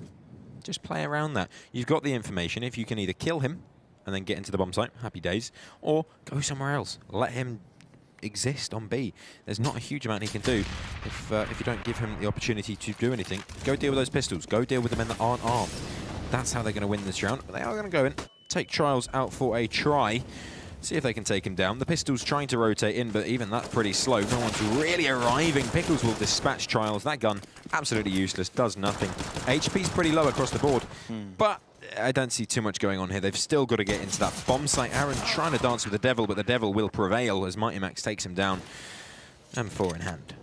Just play around that. You've got the information. If you can either kill him and then get into the bomb site, happy days, or go somewhere else. Let him exist on B. There's not a huge amount he can do if you don't give him the opportunity to do anything. Go deal with those pistols. Go deal with the men that aren't armed. That's how they're going to win this round. But they are going to go in, take Trials out for a try. See if they can take him down. The Pistols trying to rotate in, but even that's pretty slow. No one's really arriving. Pickles will dispatch Trials. That gun, absolutely useless, does nothing. HP's pretty low across the board, but I don't see too much going on here. They've still got to get into that bomb site. Aaron trying to dance with the Devil, but the Devil will prevail as Mighty Max takes him down. M4 in hand.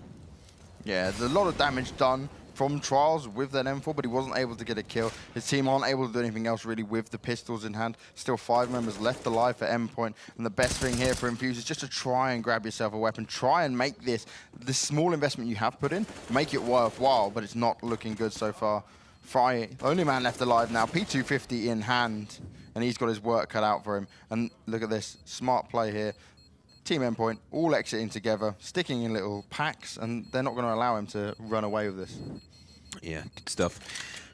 Yeah, there's a lot of damage done from Trials with that M4, but he wasn't able to get a kill. His team aren't able to do anything else really with the pistols in hand. Still 5 members left alive for Endpoint, and the best thing here for Infused is just to try and grab yourself a weapon. Try and make this small investment you have put in, make it worthwhile, but it's not looking good so far. Fry, only man left alive now, P250 in hand, and he's got his work cut out for him. And look at this, smart play here. Team Endpoint all exiting together, sticking in little packs, and they're not going to allow him to run away with this. Yeah, good stuff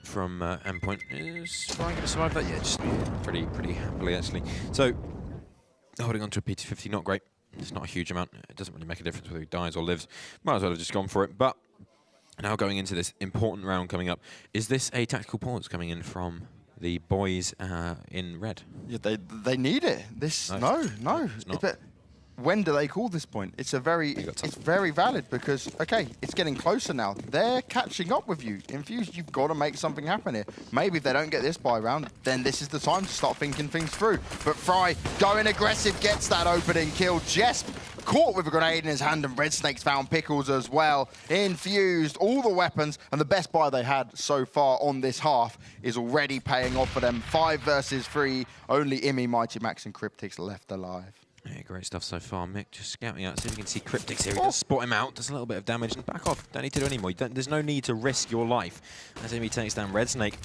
from Endpoint. Is Fry going to survive that? Yeah, just pretty happily, actually. So, holding on to a P250, not great. It's not a huge amount. It doesn't really make a difference whether he dies or lives. Might as well have just gone for it. But now going into this important round coming up, is this a tactical pause coming in from the boys in red? Yeah, they need it. No. It's not. But when do they call this point? It's very valid because, okay, it's getting closer now. They're catching up with you. Infused, you've got to make something happen here. Maybe if they don't get this buy round, then this is the time to start thinking things through. But Fry, going aggressive, gets that opening kill. Jesp caught with a grenade in his hand, and Red Snake's found Pickles as well. Infused, all the weapons, and the best buy they had so far on this half is already paying off for them. 5 versus 3, only Immy, Mighty Max, and Cryptics left alive. Yeah, great stuff so far. Mick just scouting out, see if you can see Cryptics here. He does spot him out, does a little bit of damage, and back off. Don't need to do any more. There's no need to risk your life as Immy takes down Red Snake.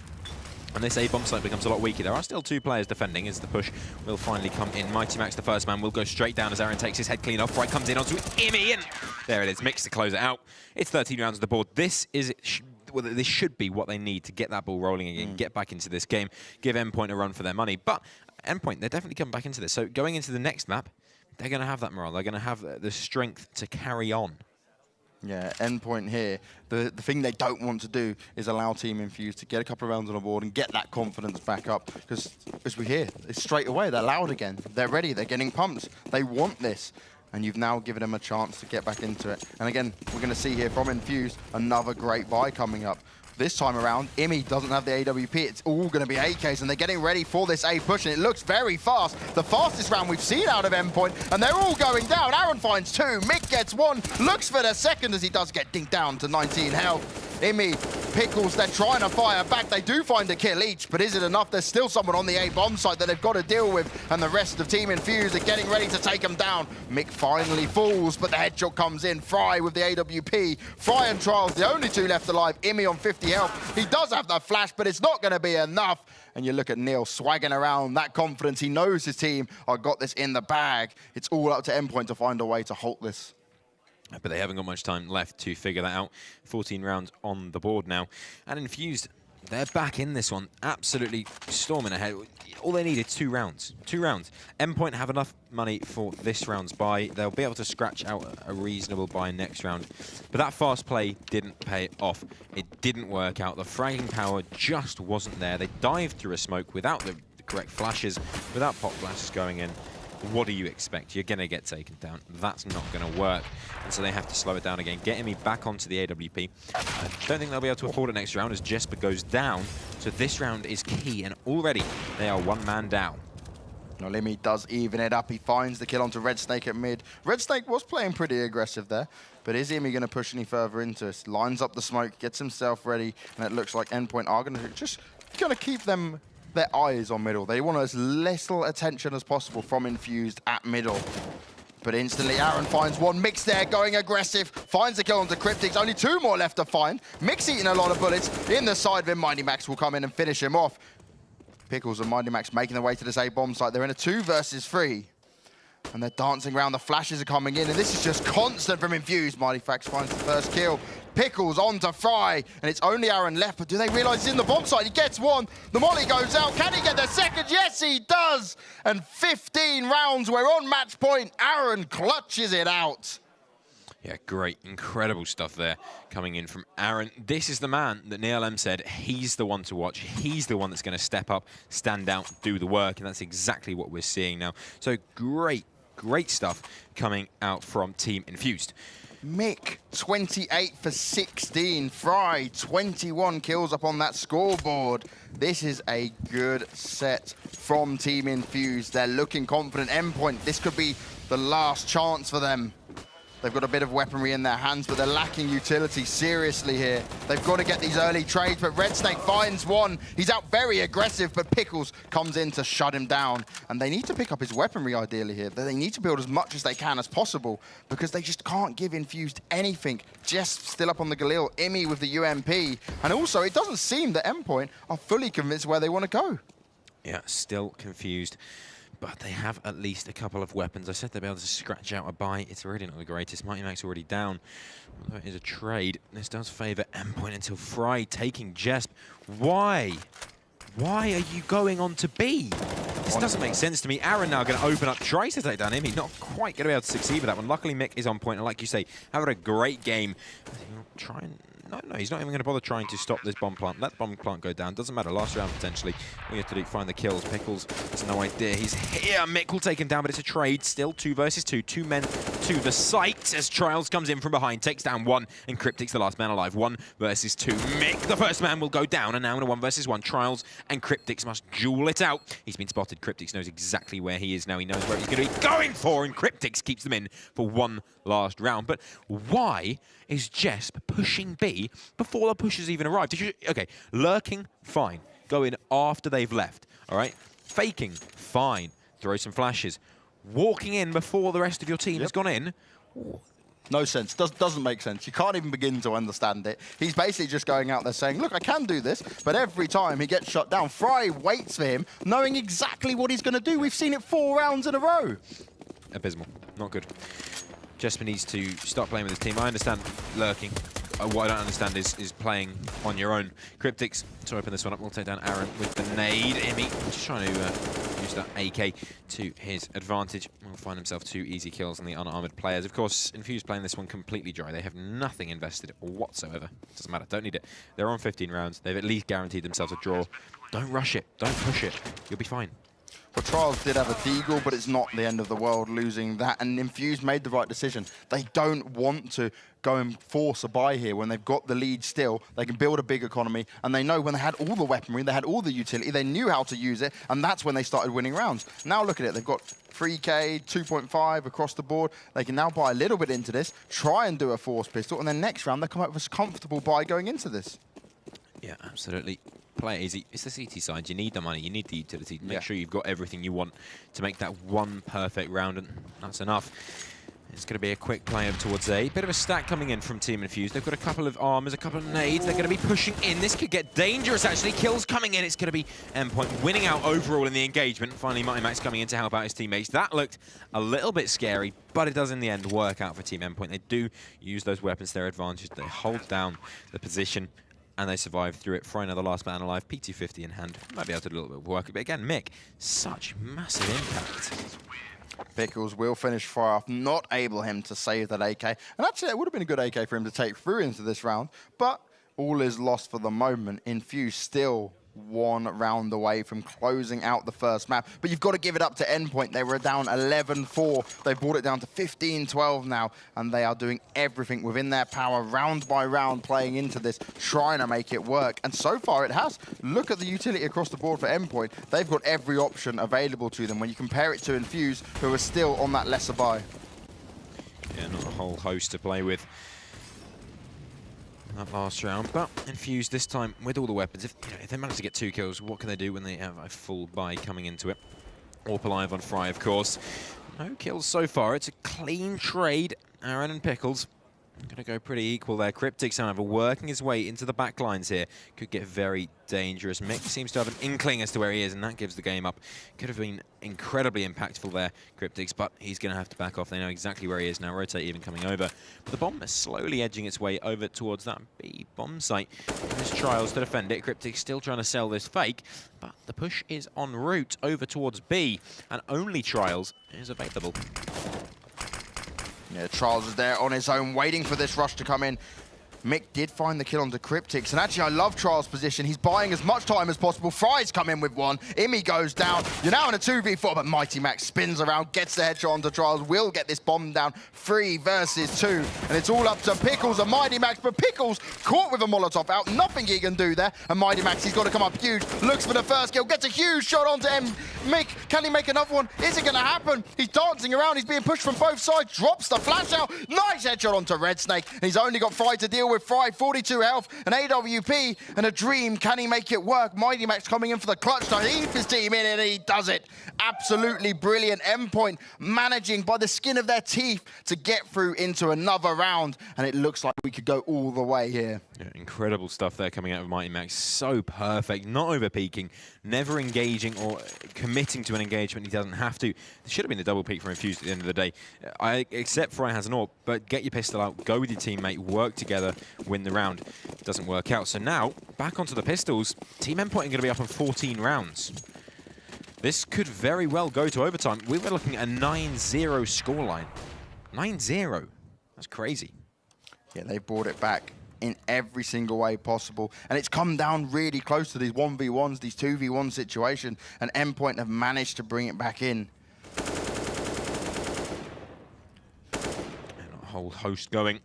And this A-bomb site becomes a lot weaker. There are still 2 players defending as the push will finally come in. Mighty Max, the first man, will go straight down as Aaron takes his head clean off. Right comes in onto Immy, and there it is. Mix to close it out. It's 13 rounds on the board. This should be what they need to get that ball rolling again, get back into this game, give Endpoint a run for their money. But Endpoint, they're definitely coming back into this. So going into the next map, they're going to have that morale. They're going to have the strength to carry on. Yeah, Endpoint here. The thing they don't want to do is allow Team Infused to get a couple of rounds on the board and get that confidence back up. Because as we hear, it's straight away, they're loud again. They're ready, they're getting pumped. They want this. And you've now given them a chance to get back into it. And again, we're going to see here from Infused, another great buy coming up. This time around, Immy doesn't have the AWP. It's all going to be AKs, and they're getting ready for this A push, and it looks very fast. The fastest round we've seen out of Endpoint, and they're all going down. Aaron finds 2, Mick gets 1, looks for the second as he does get dinked down to 19 health. Immy, Pickles, they're trying to fire back. They do find a kill each, but is it enough? There's still someone on the A-bomb site that they've got to deal with, and the rest of Team Infused are getting ready to take them down. Mick finally falls, but the headshot comes in. Fry with the AWP. Fry and Trials, the only 2 left alive. Immy on 50 health. He does have the flash, but it's not going to be enough. And you look at Neil swagging around, that confidence. He knows his team are got this in the bag. It's all up to Endpoint to find a way to halt this. But they haven't got much time left to figure that out. 14 rounds on the board now. And Infused, they're back in this one, absolutely storming ahead. All they need is 2 rounds. 2 rounds. Endpoint have enough money for this round's buy. They'll be able to scratch out a reasonable buy next round. But that fast play didn't pay off. It didn't work out. The fragging power just wasn't there. They dived through a smoke without the correct flashes, without pop flashes going in. What do you expect? You're going to get taken down. That's not going to work. And so they have to slow it down again. Getting me back onto the AWP. I don't think they'll be able to afford it next round as Jesper goes down. So this round is key, and already they are 1 man down. Nolimi does even it up. He finds the kill onto Red Snake at mid. Red Snake was playing pretty aggressive there, but is Immy going to push any further into it? Lines up the smoke, gets himself ready, and it looks like Endpoint are going to keep them their eyes on middle. They want as little attention as possible from Infused at middle. But instantly Aaron finds 1. Mick's there going aggressive, finds the kill onto Cryptics. Only 2 more left to find. Mick's eating a lot of bullets. In the side of him, Mighty Max will come in and finish him off. Pickles and Mighty Max making their way to this A-bomb site. They're in a 2 versus 3. And they're dancing around, the flashes are coming in, and this is just constant from Infused. Mighty Max finds the first kill. Pickles onto Fry, and it's only Aaron left, but do they realize he's in the bomb site? He gets 1, the molly goes out, can he get the second? Yes, he does! And 15 rounds, we're on match point. Aaron clutches it out. Yeah, great, incredible stuff there coming in from Aaron. This is the man that Neil M said he's the one to watch. He's the one that's going to step up, stand out, do the work, and that's exactly what we're seeing now. So great, great stuff coming out from Team Infused. Mick, 28 for 16. Fry, 21 kills up on that scoreboard. This is a good set from Team Infused. They're looking confident. Endpoint, this could be the last chance for them. They've got a bit of weaponry in their hands, but they're lacking utility seriously here. They've got to get these early trades, but Red Snake finds one. He's out very aggressive, but Pickles comes in to shut him down. And they need to pick up his weaponry ideally here. They need to build as much as they can as possible because they just can't give Infused anything. Just still up on the Galil, Imi with the UMP. And also, it doesn't seem that Endpoint are fully convinced where they want to go. Yeah, still confused. But they have at least a couple of weapons. I said they'd be able to scratch out a buy. It's really not the greatest. Mighty Mac's already down. Although it is a trade, this does favour Endpoint until Fry taking Jesp. Why? Why are you going on to B? This doesn't make sense to me. Aaron now going to open up, tries to take down him. He's not quite going to be able to succeed with that one. Luckily, Mick is on point. And like you say, having a great game. Try and... No, he's not even going to bother trying to stop this bomb plant. Let the bomb plant go down. Doesn't matter. Last round, potentially. All you have to do, find the kills. Pickles has no idea. He's here. Mick will take him down, but it's a trade. Still 2 versus 2. 2 men to the site as Trials comes in from behind. Takes down 1, and Cryptic's the last man alive. 1 versus 2. Mick, the first man, will go down, and now in a 1 versus 1. Trials and Cryptics must duel it out. He's been spotted. Cryptics knows exactly where he is now. He knows where he's going to be going for, and Cryptics keeps them in for 1 last round. But why is Jesp pushing B before the push has even arrived? Okay, lurking, fine. Go in after they've left, all right? Faking, fine. Throw some flashes. Walking in before the rest of your team has gone in. No sense. Doesn't make sense. You can't even begin to understand it. He's basically just going out there saying, look, I can do this, but every time he gets shot down, Fry waits for him, knowing exactly what he's going to do. We've seen it 4 rounds in a row. Abysmal. Not good. Jesper needs to start playing with his team. I understand lurking. What I don't understand is playing on your own. Cryptics to open this one up. We'll take down Aaron with the nade. Imi just trying to use that AK to his advantage. Will find himself 2 easy kills on the unarmored players. Of course, Infused playing this one completely dry. They have nothing invested whatsoever. Doesn't matter. Don't need it. They're on 15 rounds. They've at least guaranteed themselves a draw. Don't rush it. Don't push it. You'll be fine. Well, Trials did have a Deagle, but it's not the end of the world losing that. And Infused made the right decision. They don't want to go and force a buy here when they've got the lead still. They can build a big economy, and they know when they had all the weaponry, they had all the utility, they knew how to use it, and that's when they started winning rounds. Now look at it. They've got 3K, 2.5 across the board. They can now buy a little bit into this, try and do a force pistol, and then next round they come up with a comfortable buy going into this. Yeah, absolutely. Play it easy. It's the CT side. You need the money. You need the utility. Make sure you've got everything you want to make that 1 perfect round, and that's enough. It's going to be a quick play over towards A. Bit of a stack coming in from Team Infused. They've got a couple of armors, a couple of nades. They're going to be pushing in. This could get dangerous, actually. Kills coming in. It's going to be Endpoint winning out overall in the engagement. Finally, Mighty Mac's coming in to help out his teammates. That looked a little bit scary, but it does in the end work out for Team Endpoint. They do use those weapons to their advantage. They hold down the position, and they survive through it. Fry another last man alive, P250 in hand. Might be able to do a little bit of work. But again, Mick, such massive impact. Pickles will finish Fry off, not able him to save that AK. And actually, it would have been a good AK for him to take through into this round, but all is lost for the moment. Infused still 1 round away from closing out the first map. But you've got to give it up to Endpoint. They were down 11-4. They brought it down to 15-12 now, and they are doing everything within their power, round by round, playing into this, trying to make it work. And so far it has. Look at the utility across the board for Endpoint. They've got every option available to them when you compare it to Infused, who are still on that lesser buy. Yeah, not a whole host to play with that last round, but Infused this time with all the weapons. If they manage to get 2 kills, what can they do when they have a full buy coming into it? Orp alive on Fry, of course. No kills so far. It's a clean trade. Aaron and Pickles going to go pretty equal there. Cryptics, however, working his way into the back lines here. Could get very dangerous. Mick seems to have an inkling as to where he is, and that gives the game up. Could have been incredibly impactful there, Cryptics, but he's going to have to back off. They know exactly where he is now. Rotate even coming over. But the bomb is slowly edging its way over towards that B bomb site. There's Trials to defend it. Cryptics still trying to sell this fake, but the push is en route over towards B, and only Trials is available. Yeah, Charles is there on his own, waiting for this rush to come in. Mick did find the kill onto Cryptix, and actually I love Charles' position. He's buying as much time as possible. Fry's come in with one. Immy goes down. You're now in a 2v4, but Mighty Max spins around, gets the headshot onto Charles, will get this bomb down. 3 versus 2, and it's all up to Pickles and Mighty Max, but Pickles caught with a Molotov out. Nothing he can do there, and Mighty Max, he's got to come up huge. Looks for the first kill, gets a huge shot onto Mick. Can he make another one? Is it going to happen? He's dancing around. He's being pushed from both sides. Drops the flash out. Nice headshot onto Red Snake, and he's only got Fry to deal with. Fry, 42 health, an AWP, and a dream. Can he make it work? Mighty Max coming in for the clutch to heave his team in, and he does it. Absolutely brilliant. Endpoint managing by the skin of their teeth to get through into another round, and it looks like we could go all the way here. Yeah, incredible stuff there coming out of Mighty Max. So perfect, not over-peaking, never engaging or committing to an engagement he doesn't have to. There should have been the double peak for Infused at the end of the day. I accept Fry has an AWP, but get your pistol out, go with your teammate, work together, win the round. Doesn't work out. So now, back onto the pistols. Team Endpoint are going to be up on 14 rounds. This could very well go to overtime. We were looking at a 9-0 scoreline. 9-0. That's crazy. Yeah, they brought it back in every single way possible. And it's come down really close to these 1v1s, these 2v1 situation, and Endpoint have managed to bring it back in. And a whole host going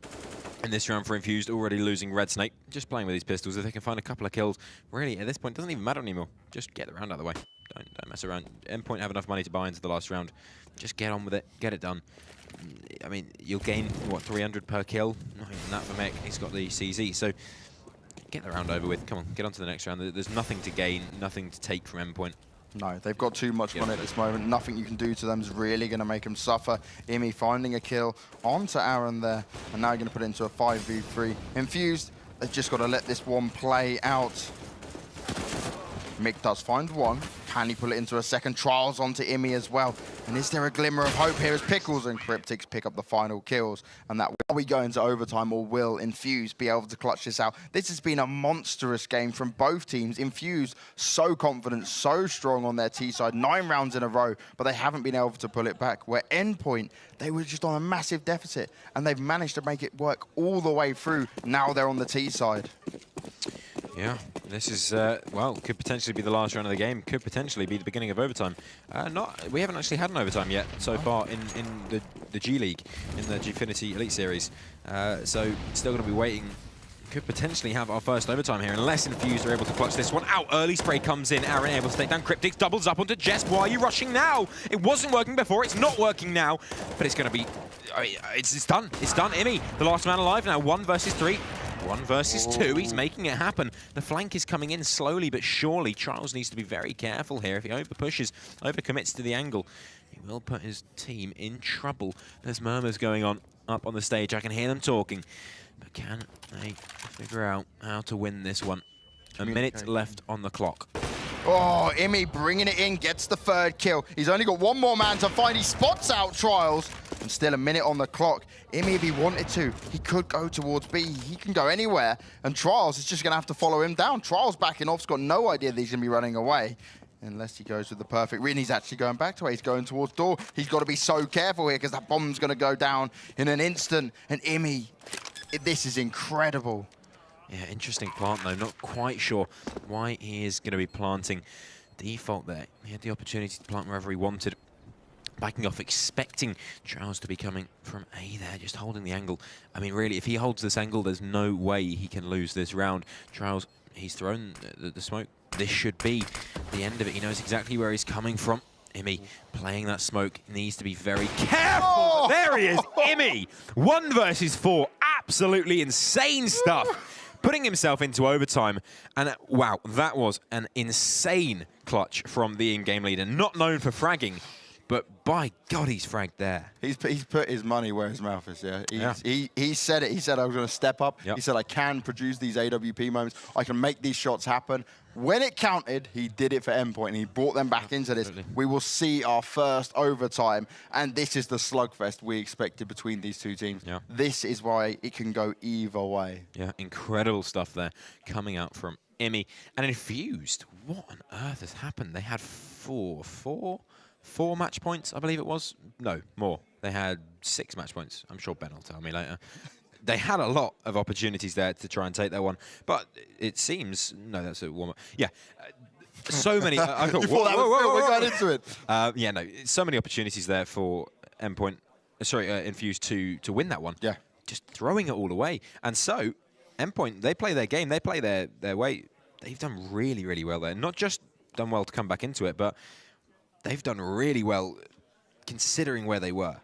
in this round for Infused, already losing Red Snake. Just playing with these pistols. If they can find a couple of kills, really, at this point, doesn't even matter anymore. Just get the round out of the way. Don't mess around. Endpoint have enough money to buy into the last round. Just get on with it. Get it done. I mean, you'll gain, what, 300 per kill? Not even that for Mick. He's got the CZ. So get the round over with. Come on, get on to the next round. There's nothing to gain, nothing to take from Endpoint. No, they've got too much money at this moment. Nothing you can do to them is really going to make them suffer. Immy finding a kill onto Aaron there, and now going to put it into a 5v3. Infused, they've just got to let this one play out. Mick does find one. Can he pull it into a second? Trials onto Immy as well. And is there a glimmer of hope here as Pickles and Cryptix pick up the final kills? And that will we go into overtime, or will Infused be able to clutch this out? This has been a monstrous game from both teams. Infused so confident, so strong on their T side. 9 rounds in a row, but they haven't been able to pull it back. Where Endpoint, they were just on a massive deficit, and they've managed to make it work all the way through. Now they're on the T side. Yeah, this is, well, could potentially be the last round of the game. Could potentially be the beginning of overtime. We haven't actually had an overtime yet so far in the G League, in the Gfinity Elite Series. So still going to be waiting. Could potentially have our first overtime here, unless Infused are able to clutch this one out. Early spray comes in. Aaron able to take down Cryptix, doubles up onto Jess. Why are you rushing now? It wasn't working before. It's not working now, but it's going to be, it's done. It's done. Immy, the last man alive now. 1 versus 3. 1 versus 2, he's making it happen. The flank is coming in slowly but surely. Charles needs to be very careful here. If he over-pushes, over-commits to the angle, he will put his team in trouble. There's murmurs going on up on the stage. I can hear them talking. But can they figure out how to win this one? A minute left on the clock. Oh, Immy bringing it in, gets the 3rd kill. He's only got one more man to find. He spots out Trials, and still a minute on the clock. Immy, if he wanted to, he could go towards B. He can go anywhere, and Trials is just going to have to follow him down. Trials backing off. He's got no idea that he's going to be running away, unless he goes with the perfect read. He's actually going back to where he's going towards door. He's got to be so careful here, because that bomb's going to go down in an instant. And Immy, this is incredible. Yeah, interesting plant though. Not quite sure why he is going to be planting. Default there. He had the opportunity to plant wherever he wanted. Backing off, expecting Charles to be coming from A there, just holding the angle. I mean, really, if he holds this angle, there's no way he can lose this round. Charles, he's thrown the smoke. This should be the end of it. He knows exactly where he's coming from. Immy playing that smoke, needs to be very careful. Oh! There he is, Immy. 1 versus 4. Absolutely insane stuff. Putting himself into overtime, and wow, that was an insane clutch from the in-game leader. Not known for fragging, but by God, he's fragged there. He's put his money where his mouth is, yeah. He said it. He said, I was going to step up. Yep. He said, I can produce these AWP moments. I can make these shots happen. When it counted, he did it for Endpoint, and he brought them back into this. We will see our first overtime, and this is the slugfest we expected between these two teams. Yeah. This is why it can go either way. Yeah, incredible stuff there coming out from Immy. And Infused, what on earth has happened? They had four 4 match points, I believe it was. No, more. They had 6 match points. I'm sure Ben will tell me later. They had a lot of opportunities there to try and take that one, but it seems no, that's a warm-up. Yeah, so many. I thought, we got into it. Yeah, no, so many opportunities there for Endpoint. Sorry, Infused to win that one. Yeah, just throwing it all away. And so Endpoint, they play their game, they play their way. They've done really, really well there. Not just done well to come back into it, but they've done really well considering where they were.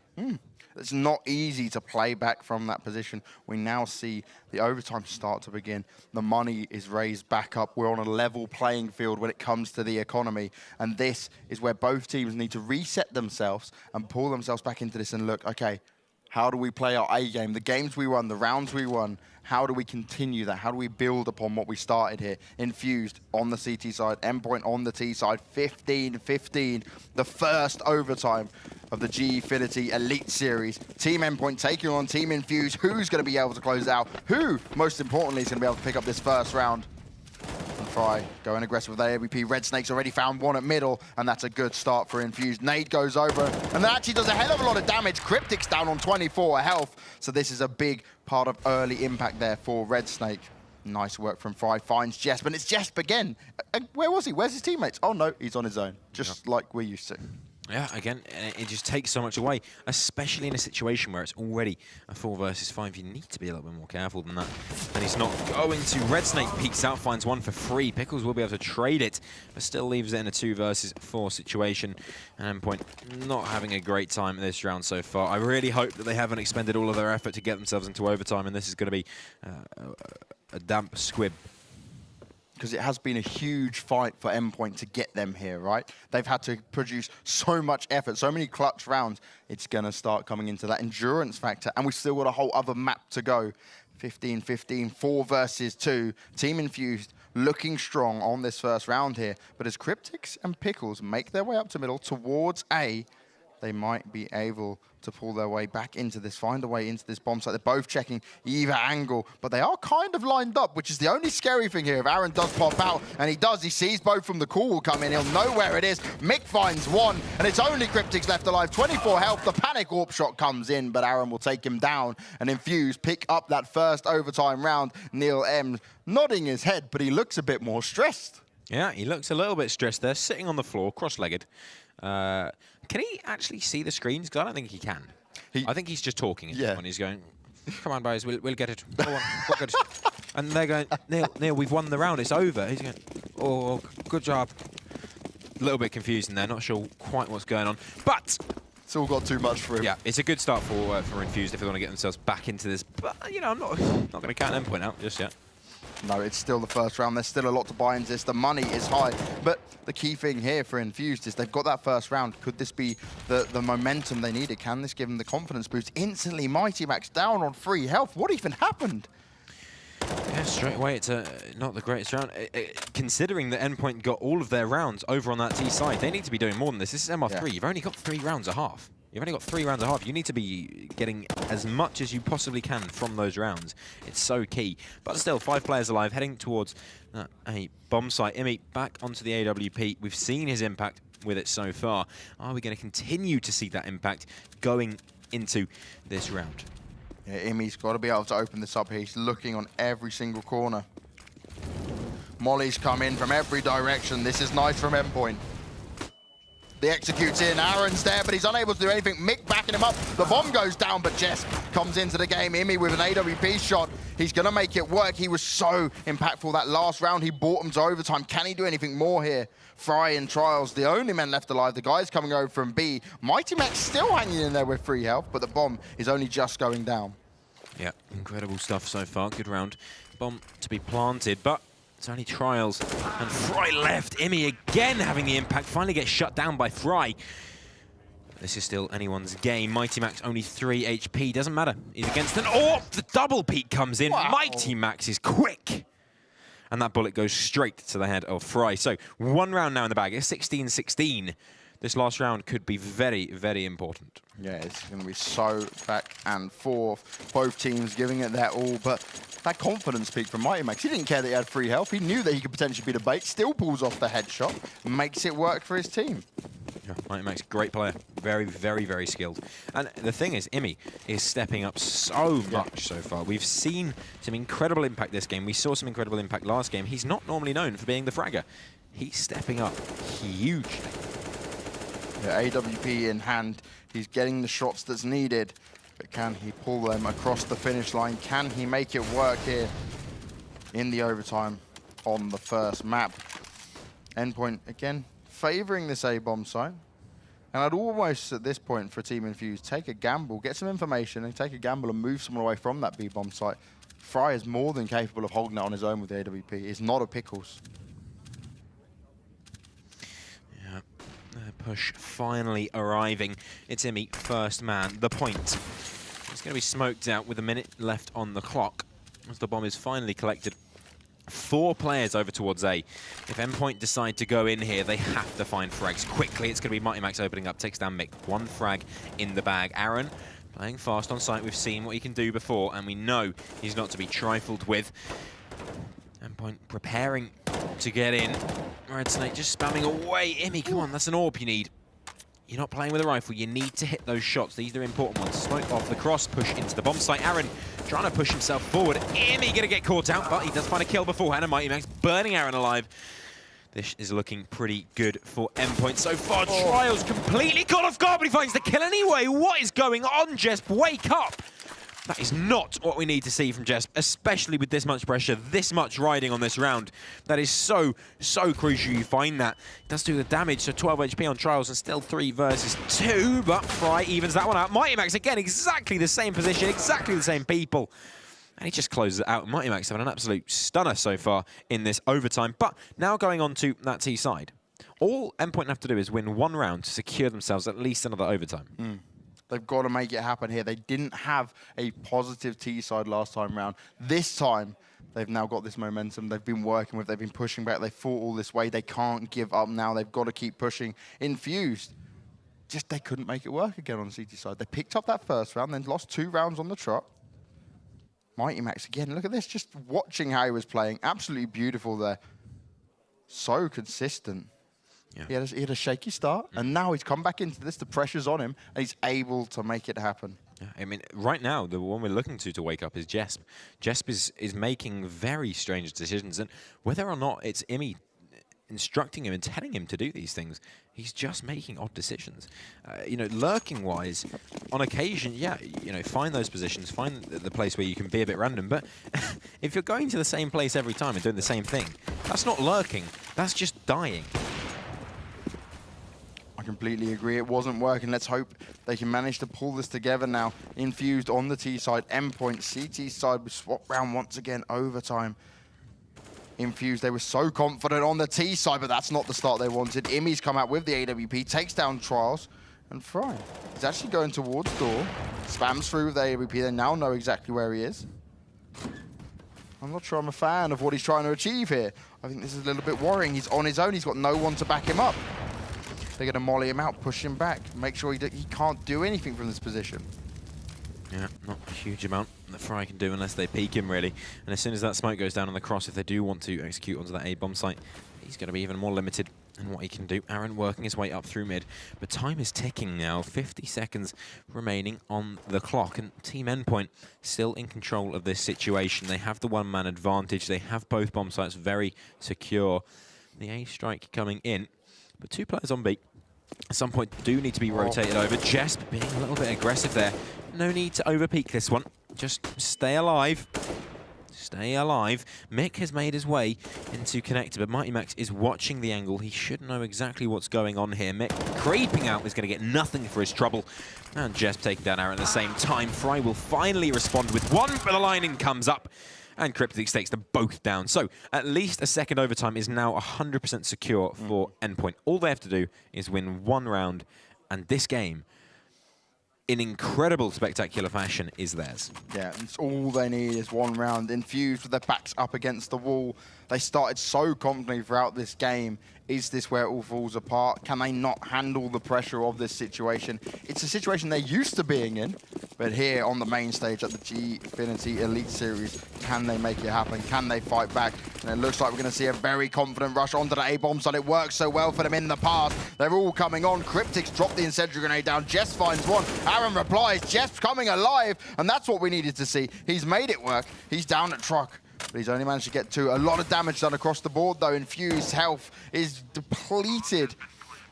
It's not easy to play back from that position. We now see the overtime start to begin. The money is raised back up. We're on a level playing field when it comes to the economy. And this is where both teams need to reset themselves and pull themselves back into this and look, okay, how do we play our A game? The games we won, the rounds we won, how do we continue that? How do we build upon what we started here? Infused on the CT side, Endpoint on the T side, 15-15, the first overtime of the Gfinity Elite Series. Team Endpoint taking on Team Infused. Who's going to be able to close out? Who, most importantly, is going to be able to pick up this first round? And Fry going aggressive with AWP. Red Snake's already found one at middle, and that's a good start for Infused. Nade goes over, and that actually does a hell of a lot of damage. Cryptic's down on 24 health, so this is a big part of early impact there for Red Snake. Nice work from Fry. Finds Jesp, and it's Jesp again. Where was he? Where's his teammates? Oh no, he's on his own, just like we're used to. Yeah, again, it just takes so much away, especially in a situation where it's already a 4 versus 5. You need to be a little bit more careful than that. And he's not going to. Red Snake peeks out, finds one for free. Pickles will be able to trade it, but still leaves it in a 2 versus 4 situation. And Endpoint not having a great time this round so far. I really hope that they haven't expended all of their effort to get themselves into overtime, and this is going to be a damp squib. Because it has been a huge fight for Endpoint to get them here, right? They've had to produce so much effort, so many clutch rounds. It's going to start coming into that endurance factor, and we've still got a whole other map to go. 15-15, 4 versus 2. Team Infused looking strong on this first round here. But as Cryptics and Pickles make their way up to middle towards A, they might be able to pull their way back into this, find a way into this bomb site. They're both checking either angle, but they are kind of lined up, which is the only scary thing here. If Aaron does pop out, and he does, he sees both from the call will come in. He'll know where it is. Mick finds one, and it's only Cryptics left alive. 24 health. The panic AWP shot comes in, but Aaron will take him down. And Infuse pick up that first overtime round. Neil M nodding his head, but he looks a bit more stressed. Yeah, he looks a little bit stressed there, sitting on the floor, cross-legged. Can he actually see the screens? Because I don't think he can. I think he's just talking when he's going, come on, boys, we'll get it. Go on, we're good. And they're going, Neil, we've won the round, it's over. He's going, oh, good job. A little bit confused in there, not sure quite what's going on. But it's all got too much for him. Yeah, it's a good start for Infused if they want to get themselves back into this. But, you know, I'm not going to count Endpoint out just yet. No, it's still the first round. There's still a lot to buy into this. The money is high. But the key thing here for Infused is they've got that first round. Could this be the momentum they needed? Can this give them the confidence boost? Instantly, Mighty Max down on 3 health. What even happened? Yeah, straight away, it's not the greatest round. Considering that Endpoint got all of their rounds over on that T side, they need to be doing more than this. This is MR3. Yeah. You've only got 3 rounds a half. You've only got 3 rounds and a half. You need to be getting as much as you possibly can from those rounds. It's so key. But still, 5 players alive, heading towards a bomb site. Imi back onto the AWP. We've seen his impact with it so far. Are we going to continue to see that impact going into this round? Yeah, Imi's got to be able to open this up here. He's looking on every single corner. Molly's come in from every direction. This is nice from Endpoint. The executes in, Aaron's there, but he's unable to do anything. Mick backing him up, the bomb goes down, but Jess comes into the game. Imi with an AWP shot, he's gonna make it work. He was so impactful that last round, he brought him to overtime. Can he do anything more here? Fry and Trials, the only men left alive. The guys coming over from B. Mighty Max still hanging in there with 3 health, but the bomb is only just going down. Yeah, incredible stuff so far, good round. Bomb to be planted, but it's only Trials, and Fry left. Imi again having the impact, finally gets shut down by Fry. This is still anyone's game. Mighty Max only 3 HP, doesn't matter. He's against an AWP, the double peek comes in. Wow. Mighty Max is quick. And that bullet goes straight to the head of Fry. So 1 round now in the bag, it's 16-16. This last round could be very, very important. Yeah, it's going to be so back and forth. Both teams giving it their all, but that confidence peak from Mighty Max. He didn't care that he had 3 health. He knew that he could potentially be the bait. Still pulls off the headshot, makes it work for his team. Yeah. Mighty Max, great player. Very, very, very skilled. And the thing is, Imi is stepping up so much so far. We've seen some incredible impact this game. We saw some incredible impact last game. He's not normally known for being the fragger. He's stepping up hugely. Yeah, AWP in hand. He's getting the shots that's needed. But can he pull them across the finish line? Can he make it work here in the overtime on the first map? Endpoint, again, favoring this A-bomb site. And I'd almost, at this point, for Team Infused, take a gamble, get some information, and take a gamble and move someone away from that B-bomb site. Fry is more than capable of holding it on his own with the AWP. He's not a Pickles. Yeah, the push finally arriving. It's Imi, first man, the point. He's going to be smoked out with a minute left on the clock as the bomb is finally collected. 4 players over towards A. If Endpoint decide to go in here, they have to find frags quickly. It's going to be Mighty Max opening up, takes down Mick. 1 frag in the bag. Aaron playing fast on site. We've seen what he can do before, and we know he's not to be trifled with. Endpoint preparing to get in. Red Snake just spamming away. Imi, come on, that's an AWP you need. You're not playing with a rifle. You need to hit those shots. These are important ones. Smoke off the cross, push into the bomb site. Aaron trying to push himself forward. Imi gonna get caught out, but he does find a kill beforehand. And Mighty Max burning Aaron alive. This is looking pretty good for Endpoint so far. Trials completely caught off guard, but he finds the kill anyway. What is going on, Jesp? Wake up! That is not what we need to see from Jesp, especially with this much pressure, this much riding on this round. That is so, so crucial you find that. It does do the damage, so 12 HP on Trials and still 3 versus 2, but Fry evens that one out. Mighty Max, again, exactly the same position, exactly the same people. And he just closes it out. Mighty Max having an absolute stunner so far in this overtime. But now going on to that T side. All Endpoint have to do is win 1 round to secure themselves at least another overtime. They've got to make it happen here. They didn't have a positive T side last time round. This time, they've now got this momentum. They've been working with, they've been pushing back. They fought all this way. They can't give up now. They've got to keep pushing. Infused, just they couldn't make it work again on the CT side. They picked up that first round, then lost 2 rounds on the trot. Mighty Max again, look at this. Just watching how he was playing. Absolutely beautiful there. So consistent. Yeah. He had a shaky start, and now he's come back into this. The pressure's on him, and he's able to make it happen. Yeah, I mean, right now, the one we're looking to wake up is Jesp. Jesp is making very strange decisions, and whether or not it's Imi instructing him and telling him to do these things, he's just making odd decisions. You know, lurking-wise, on occasion, yeah, you know, find those positions, find the place where you can be a bit random, but if you're going to the same place every time and doing the same thing, that's not lurking, that's just dying. I completely agree. It wasn't working. Let's hope they can manage to pull this together now. Infused on the T side. Endpoint, CT side. We swap round once again. Overtime. Infused, they were so confident on the T side, but that's not the start they wanted. Imi's come out with the AWP, takes down Trials, and Fry is actually going towards door. Spams through with the AWP. They now know exactly where he is. I'm not sure I'm a fan of what he's trying to achieve here. I think this is a little bit worrying. He's on his own. He's got no one to back him up. They're going to molly him out, push him back, make sure he can't do anything from this position. Yeah, not a huge amount that Fry can do unless they peek him, really. And as soon as that smoke goes down on the cross, if they do want to execute onto that A-bomb site, he's going to be even more limited in what he can do. Aaron working his way up through mid. But time is ticking now. 50 seconds remaining on the clock. And Team Endpoint still in control of this situation. They have the one-man advantage. They have both bomb sites very secure. The A strike coming in. But 2 players on B. At some point do need to be rotated over. Jesp being a little bit aggressive there. No need to overpeak this one. Just stay alive. Stay alive. Mick has made his way into connector, but Mighty Max is watching the angle. He should know exactly what's going on here. Mick creeping out is going to get nothing for his trouble. And Jesp taking down Aaron at the same time. Fry will finally respond with 1, but the line-in comes up. And Cryptic takes them both down. So at least a second overtime is now 100% secure for Endpoint. All they have to do is win 1 round, and this game, in incredible, spectacular fashion, is theirs. Yeah, it's all they need is 1 round. Infused with their backs up against the wall. They started so confidently throughout this game. Is this where it all falls apart? Can they not handle the pressure of this situation? It's a situation they're used to being in, but here on the main stage at the Gfinity Elite Series, can they make it happen? Can they fight back? And it looks like we're going to see a very confident rush onto the A-bomb side. It worked so well for them in the past. They're all coming on. Cryptic's dropped the incendiary grenade down. Jess finds one. Aaron replies. Jess coming alive, and that's what we needed to see. He's made it work. He's down at truck. But he's only managed to get 2. A lot of damage done across the board, though. Infused health is depleted.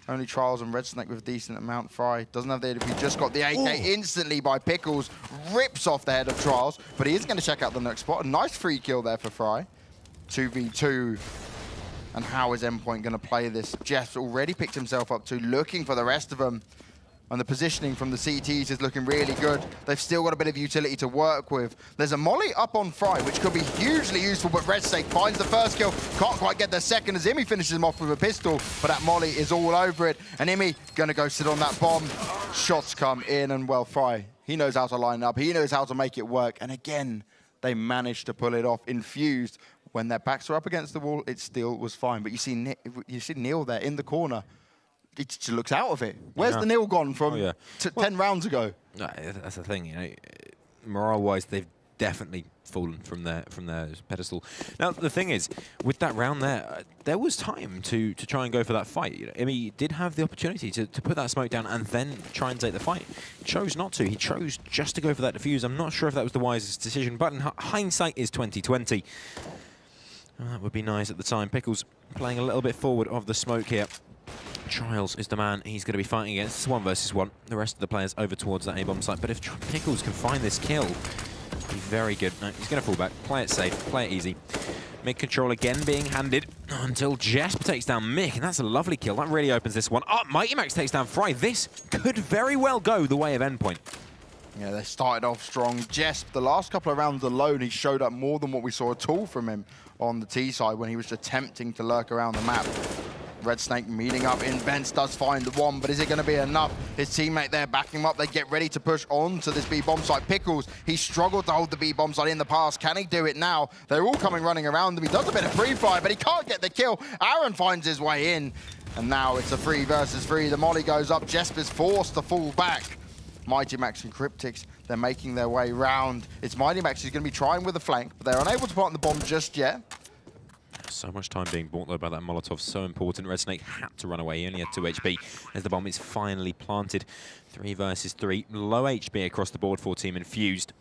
Only Trials and Red Snake with a decent amount. Fry doesn't have the AWP, just got the AK instantly by Pickles. Rips off the head of Trials, but he is going to check out the next spot. A nice free kill there for Fry. 2v2. And how is Endpoint going to play this? Jeff's already picked himself up too, looking for the rest of them. And the positioning from the CTs is looking really good. They've still got a bit of utility to work with. There's a molly up on Fry, which could be hugely useful, but Red Snake finds the first kill. Can't quite get the second as Imi finishes him off with a pistol, but that molly is all over it. And Imi gonna go sit on that bomb. Shots come in, and well, Fry, he knows how to line up. He knows how to make it work. And again, they managed to pull it off. Infused, when their backs were up against the wall, it still was fine. But you see Neil there in the corner. He just looks out of it. Where's the Neil gone from 10 rounds ago? No, that's the thing, you know. Morale-wise, they've definitely fallen from their pedestal. Now, the thing is, with that round there, there was time to try and go for that fight. You know, I mean, he did have the opportunity to put that smoke down and then try and take the fight. He chose not to. He chose just to go for that defuse. I'm not sure if that was the wisest decision, but in hindsight is 2020. That would be nice at the time. Pickles playing a little bit forward of the smoke here. Trials is the man he's going to be fighting against. It's 1 versus 1. The rest of the players over towards that A-bomb site. But if Pickles can find this kill, he'll be very good. No, he's going to fall back. Play it safe. Play it easy. Mid-control again being handed until Jesp takes down Mick. And that's a lovely kill. That really opens this one up. Mighty Max takes down Fry. This could very well go the way of Endpoint. Yeah, they started off strong. Jesp, the last couple of rounds alone, he showed up more than what we saw at all from him on the T side when he was attempting to lurk around the map. Red Snake meeting up in Vents, does find the one, but is it going to be enough? His teammate there backing him up. They get ready to push on to this B-bomb site. Pickles, he struggled to hold the B-bomb site in the past. Can he do it now? They're all coming running around him. He does a bit of pre-fire, but he can't get the kill. Aaron finds his way in, and now it's a 3 versus 3. The molly goes up. Jesper's forced to fall back. Mighty Max and Cryptics, they're making their way round. It's Mighty Max who's going to be trying with the flank, but they're unable to plant the bomb just yet. So much time being bought, though, by that Molotov. So important. Red Snake had to run away. He only had 2 HP as the bomb is finally planted. 3 versus 3. Low HP across the board for Team Infused.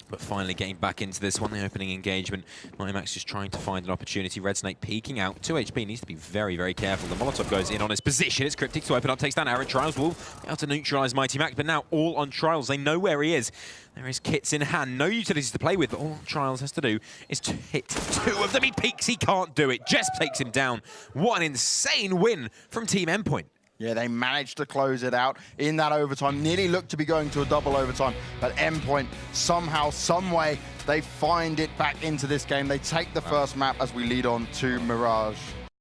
But finally getting back into this one, the opening engagement. Mighty Max just trying to find an opportunity. Red Snake peeking out. 2 HP, needs to be very, very careful. The Molotov goes in on his position. It's Cryptic to open up, takes down Aaron. Trials will be able to neutralize Mighty Max, but now all on Trials. They know where he is. There is kits in hand. No utilities to play with, but all Trials has to do is to hit 2 of them. He peeks, he can't do it. Jess takes him down. What an insane win from Team Endpoint. Yeah, they managed to close it out in that overtime. Nearly looked to be going to a double overtime, but Endpoint, somehow, some way, they find it back into this game. They take the first map as we lead on to Mirage.